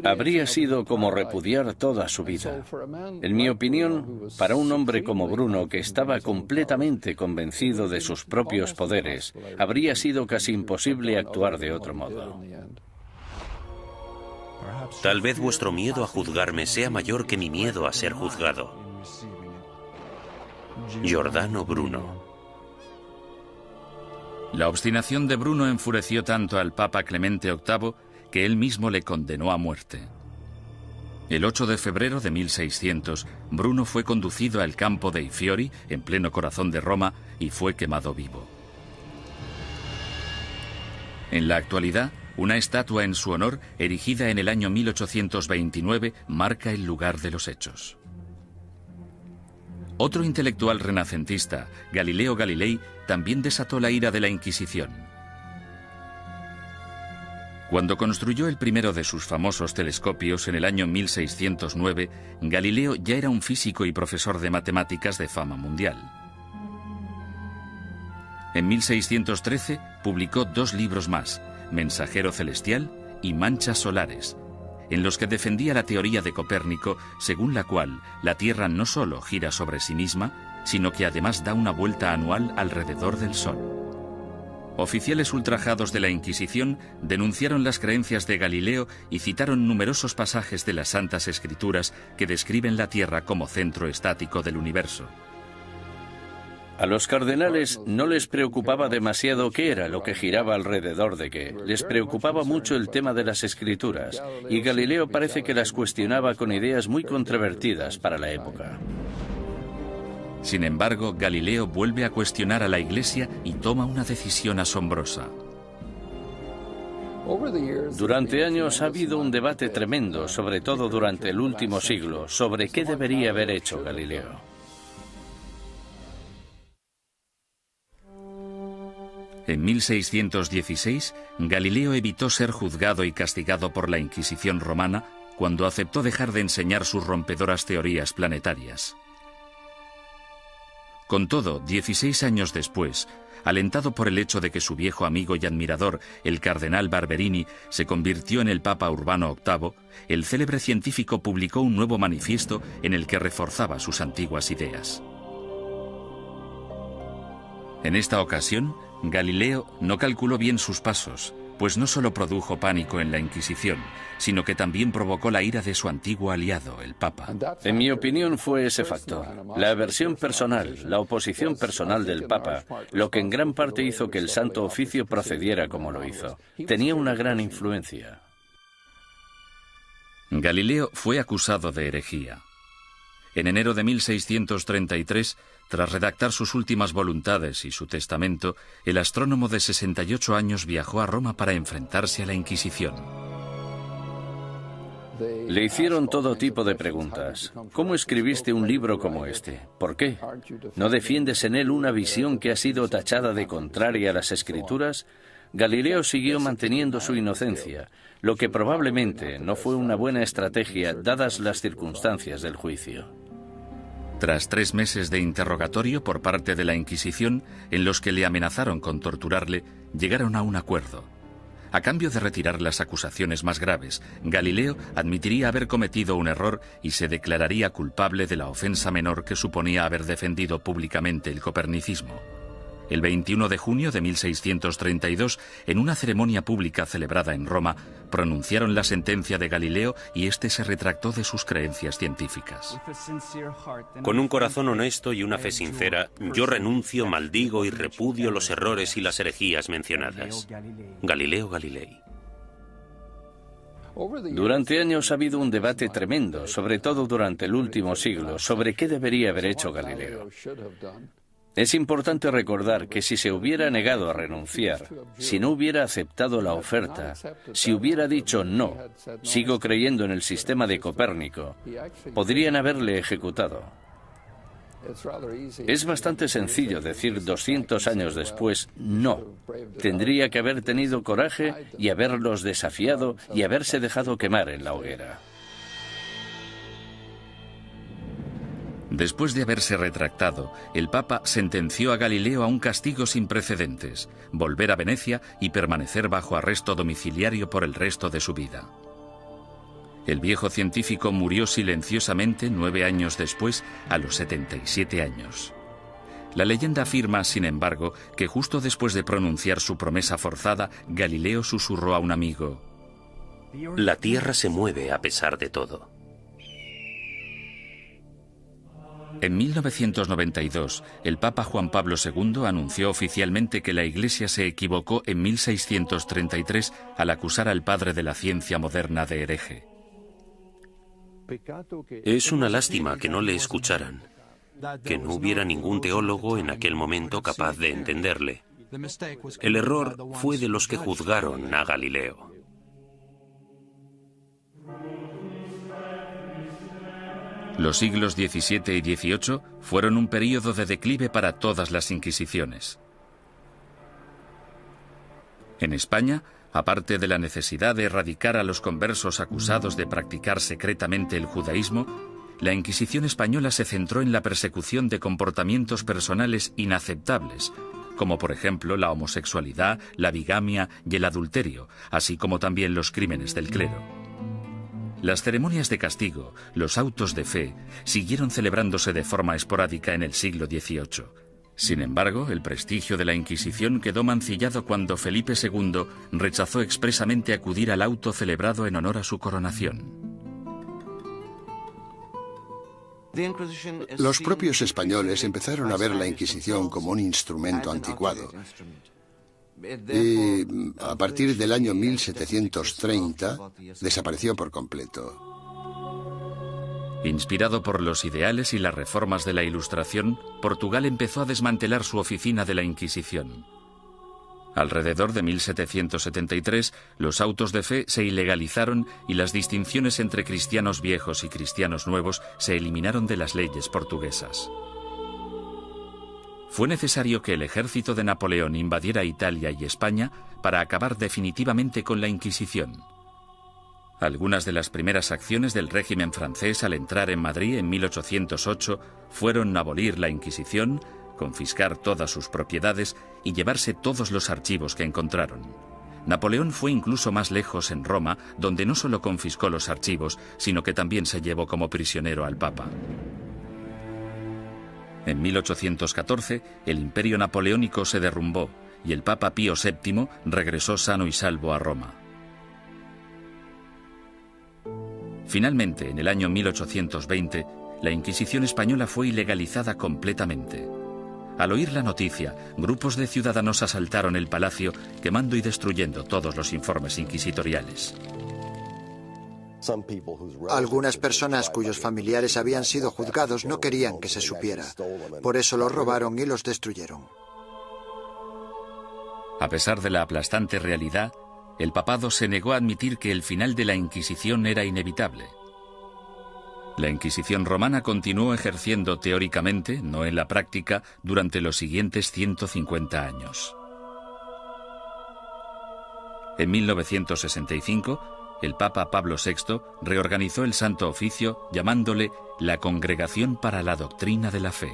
Habría sido como repudiar toda su vida. En mi opinión, para un hombre como Bruno, que estaba completamente convencido de sus propios poderes, habría sido casi imposible actuar de otro modo. Tal vez vuestro miedo a juzgarme sea mayor que mi miedo a ser juzgado. Giordano Bruno. La obstinación de Bruno enfureció tanto al Papa Clemente VIII que él mismo le condenó a muerte. El 8 de febrero de 1600, Bruno fue conducido al campo dei Fiori, en pleno corazón de Roma, y fue quemado vivo. En la actualidad, una estatua en su honor, erigida en el año 1829, marca el lugar de los hechos. Otro intelectual renacentista, Galileo Galilei, también desató la ira de la Inquisición. Cuando construyó el primero de sus famosos telescopios en el año 1609, Galileo ya era un físico y profesor de matemáticas de fama mundial. En 1613 publicó 2 libros más, Mensajero Celestial y Manchas Solares, en los que defendía la teoría de Copérnico, según la cual la Tierra no solo gira sobre sí misma, sino que además da una vuelta anual alrededor del Sol. Oficiales ultrajados de la Inquisición denunciaron las creencias de Galileo y citaron numerosos pasajes de las Santas Escrituras que describen la Tierra como centro estático del universo. A los cardenales no les preocupaba demasiado qué era lo que giraba alrededor de qué. Les preocupaba mucho el tema de las escrituras, y Galileo parece que las cuestionaba con ideas muy controvertidas para la época. Sin embargo, Galileo vuelve a cuestionar a la Iglesia y toma una decisión asombrosa. Durante años ha habido un debate tremendo, sobre todo durante el último siglo, sobre qué debería haber hecho Galileo. En 1616, Galileo evitó ser juzgado y castigado por la Inquisición romana cuando aceptó dejar de enseñar sus rompedoras teorías planetarias. Con todo, 16 años después, alentado por el hecho de que su viejo amigo y admirador, el cardenal Barberini, se convirtió en el Papa Urbano VIII, el célebre científico publicó un nuevo manifiesto en el que reforzaba sus antiguas ideas. En esta ocasión, Galileo no calculó bien sus pasos, pues no solo produjo pánico en la Inquisición, sino que también provocó la ira de su antiguo aliado, el Papa. En mi opinión fue ese factor, la aversión personal, la oposición personal del Papa, lo que en gran parte hizo que el Santo Oficio procediera como lo hizo. Tenía una gran influencia. Galileo fue acusado de herejía. En enero de 1633, tras redactar sus últimas voluntades y su testamento, el astrónomo de 68 años viajó a Roma para enfrentarse a la Inquisición. Le hicieron todo tipo de preguntas. ¿Cómo escribiste un libro como este? ¿Por qué? ¿No defiendes en él una visión que ha sido tachada de contraria a las Escrituras? Galileo siguió manteniendo su inocencia, lo que probablemente no fue una buena estrategia dadas las circunstancias del juicio. Tras 3 meses de interrogatorio por parte de la Inquisición, en los que le amenazaron con torturarle, llegaron a un acuerdo. A cambio de retirar las acusaciones más graves, Galileo admitiría haber cometido un error y se declararía culpable de la ofensa menor que suponía haber defendido públicamente el copernicismo. El 21 de junio de 1632, en una ceremonia pública celebrada en Roma, pronunciaron la sentencia de Galileo y éste se retractó de sus creencias científicas. Con un corazón honesto y una fe sincera, yo renuncio, maldigo y repudio los errores y las herejías mencionadas. Galileo Galilei. Durante años ha habido un debate tremendo, sobre todo durante el último siglo, sobre qué debería haber hecho Galileo. Es importante recordar que si se hubiera negado a renunciar, si no hubiera aceptado la oferta, si hubiera dicho no, sigo creyendo en el sistema de Copérnico, podrían haberle ejecutado. Es bastante sencillo decir 200 años después no. Tendría que haber tenido coraje y haberlos desafiado y haberse dejado quemar en la hoguera. Después de haberse retractado, el Papa sentenció a Galileo a un castigo sin precedentes, volver a Venecia y permanecer bajo arresto domiciliario por el resto de su vida. El viejo científico murió silenciosamente 9 años después, a los 77 años. La leyenda afirma, sin embargo, que justo después de pronunciar su promesa forzada, Galileo susurró a un amigo: La Tierra se mueve a pesar de todo. En 1992, el Papa Juan Pablo II anunció oficialmente que la Iglesia se equivocó en 1633 al acusar al padre de la ciencia moderna de hereje. Es una lástima que no le escucharan, que no hubiera ningún teólogo en aquel momento capaz de entenderle. El error fue de los que juzgaron a Galileo. Los siglos XVII y XVIII fueron un período de declive para todas las inquisiciones. En España, aparte de la necesidad de erradicar a los conversos acusados de practicar secretamente el judaísmo, la Inquisición española se centró en la persecución de comportamientos personales inaceptables, como por ejemplo la homosexualidad, la bigamia y el adulterio, así como también los crímenes del clero. Las ceremonias de castigo, los autos de fe, siguieron celebrándose de forma esporádica en el siglo XVIII. Sin embargo, el prestigio de la Inquisición quedó mancillado cuando Felipe II rechazó expresamente acudir al auto celebrado en honor a su coronación. Los propios españoles empezaron a ver la Inquisición como un instrumento anticuado. Y a partir del año 1730 desapareció por completo. Inspirado por los ideales y las reformas de la Ilustración, Portugal empezó a desmantelar su oficina de la Inquisición. Alrededor de 1773, los autos de fe se ilegalizaron y las distinciones entre cristianos viejos y cristianos nuevos se eliminaron de las leyes portuguesas. Fue necesario que el ejército de Napoleón invadiera Italia y España para acabar definitivamente con la Inquisición. Algunas de las primeras acciones del régimen francés al entrar en Madrid en 1808 fueron abolir la Inquisición, confiscar todas sus propiedades y llevarse todos los archivos que encontraron. Napoleón fue incluso más lejos en Roma, donde no solo confiscó los archivos, sino que también se llevó como prisionero al Papa. En 1814, el imperio napoleónico se derrumbó y el Papa Pío VII regresó sano y salvo a Roma. Finalmente, en el año 1820, la Inquisición española fue ilegalizada completamente. Al oír la noticia, grupos de ciudadanos asaltaron el palacio, quemando y destruyendo todos los informes inquisitoriales. Algunas personas cuyos familiares habían sido juzgados no querían que se supiera. Por eso los robaron y los destruyeron. A pesar de la aplastante realidad, el papado se negó a admitir que el final de la Inquisición era inevitable. La Inquisición romana continuó ejerciendo teóricamente, no en la práctica, durante los siguientes 150 años. En 1965, el Papa Pablo VI reorganizó el Santo Oficio llamándole la Congregación para la Doctrina de la Fe.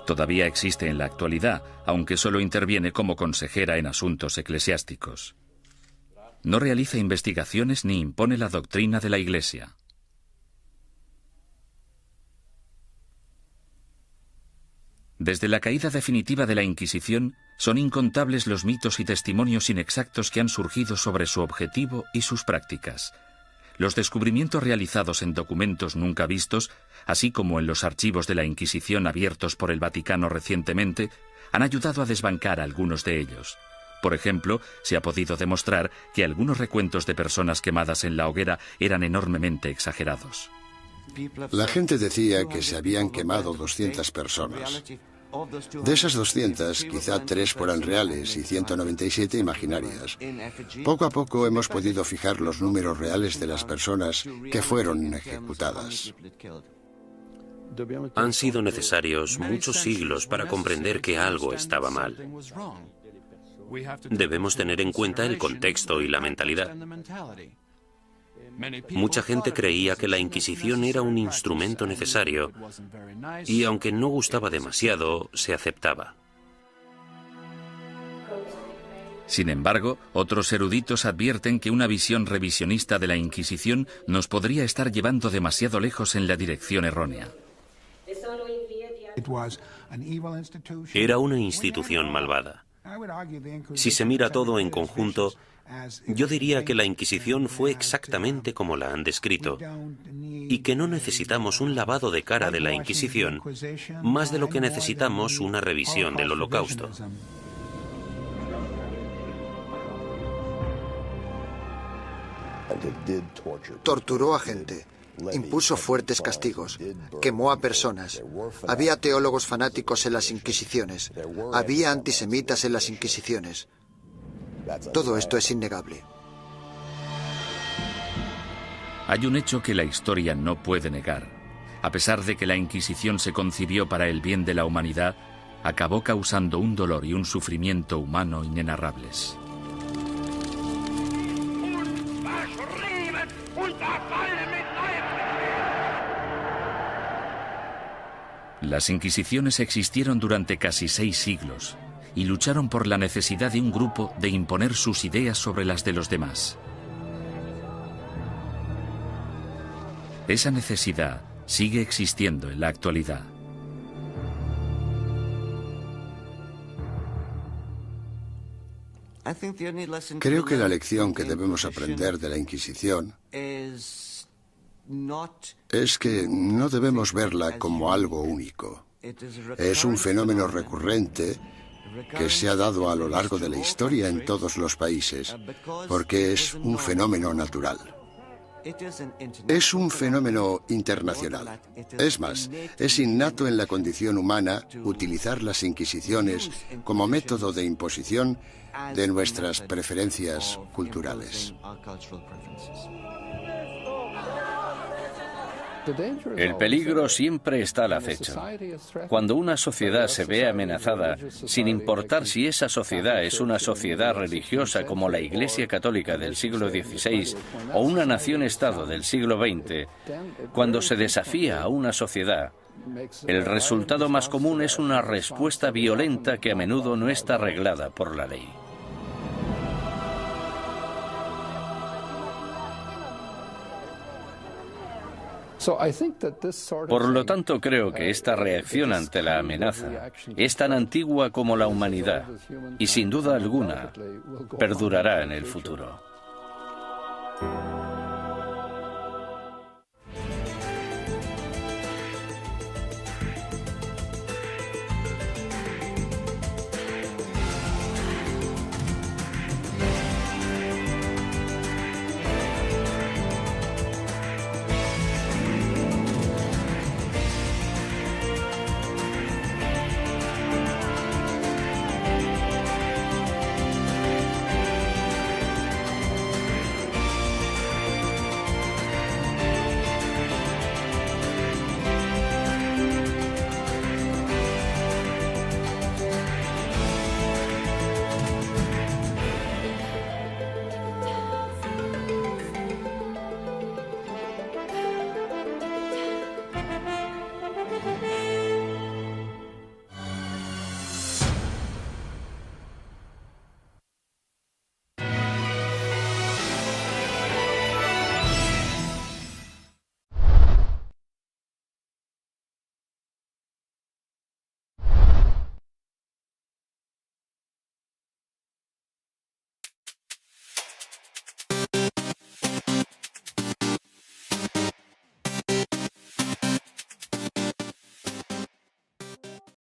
Todavía existe en la actualidad, aunque solo interviene como consejera en asuntos eclesiásticos. No realiza investigaciones ni impone la doctrina de la Iglesia. Desde la caída definitiva de la Inquisición, son incontables los mitos y testimonios inexactos que han surgido sobre su objetivo y sus prácticas. Los descubrimientos realizados en documentos nunca vistos, así como en los archivos de la Inquisición abiertos por el Vaticano recientemente, han ayudado a desbancar algunos de ellos. Por ejemplo, se ha podido demostrar que algunos recuentos de personas quemadas en la hoguera eran enormemente exagerados. La gente decía que se habían quemado 200 personas. De esas 200, quizá 3 fueran reales y 197 imaginarias. Poco a poco hemos podido fijar los números reales de las personas que fueron ejecutadas. Han sido necesarios muchos siglos para comprender que algo estaba mal. Debemos tener en cuenta el contexto y la mentalidad. Mucha gente creía que la Inquisición era un instrumento necesario y, aunque no gustaba demasiado, se aceptaba. Sin embargo, otros eruditos advierten que una visión revisionista de la Inquisición nos podría estar llevando demasiado lejos en la dirección errónea. Era una institución malvada. Si se mira todo en conjunto, yo diría que la Inquisición fue exactamente como la han descrito, y que no necesitamos un lavado de cara de la Inquisición, más de lo que necesitamos una revisión del Holocausto. Torturó a gente, impuso fuertes castigos, quemó a personas. Había teólogos fanáticos en las Inquisiciones, había antisemitas en las Inquisiciones. Todo esto es innegable. Hay un hecho que la historia no puede negar. A pesar de que la Inquisición se concibió para el bien de la humanidad, acabó causando un dolor y un sufrimiento humano inenarrables. Las Inquisiciones existieron durante casi 6 siglos y lucharon por la necesidad de un grupo de imponer sus ideas sobre las de los demás. Esa necesidad sigue existiendo en la actualidad. Creo que la lección que debemos aprender de la Inquisición es que no debemos verla como algo único. Es un fenómeno recurrente que se ha dado a lo largo de la historia en todos los países, porque es un fenómeno natural. Es un fenómeno internacional. Es más, es innato en la condición humana utilizar las inquisiciones como método de imposición de nuestras preferencias culturales. El peligro siempre está al acecho. Cuando una sociedad se ve amenazada, sin importar si esa sociedad es una sociedad religiosa como la Iglesia Católica del siglo XVI o una nación-estado del siglo XX, cuando se desafía a una sociedad, el resultado más común es una respuesta violenta que a menudo no está reglada por la ley. Por lo tanto, creo que esta reacción ante la amenaza es tan antigua como la humanidad y, sin duda alguna, perdurará en el futuro.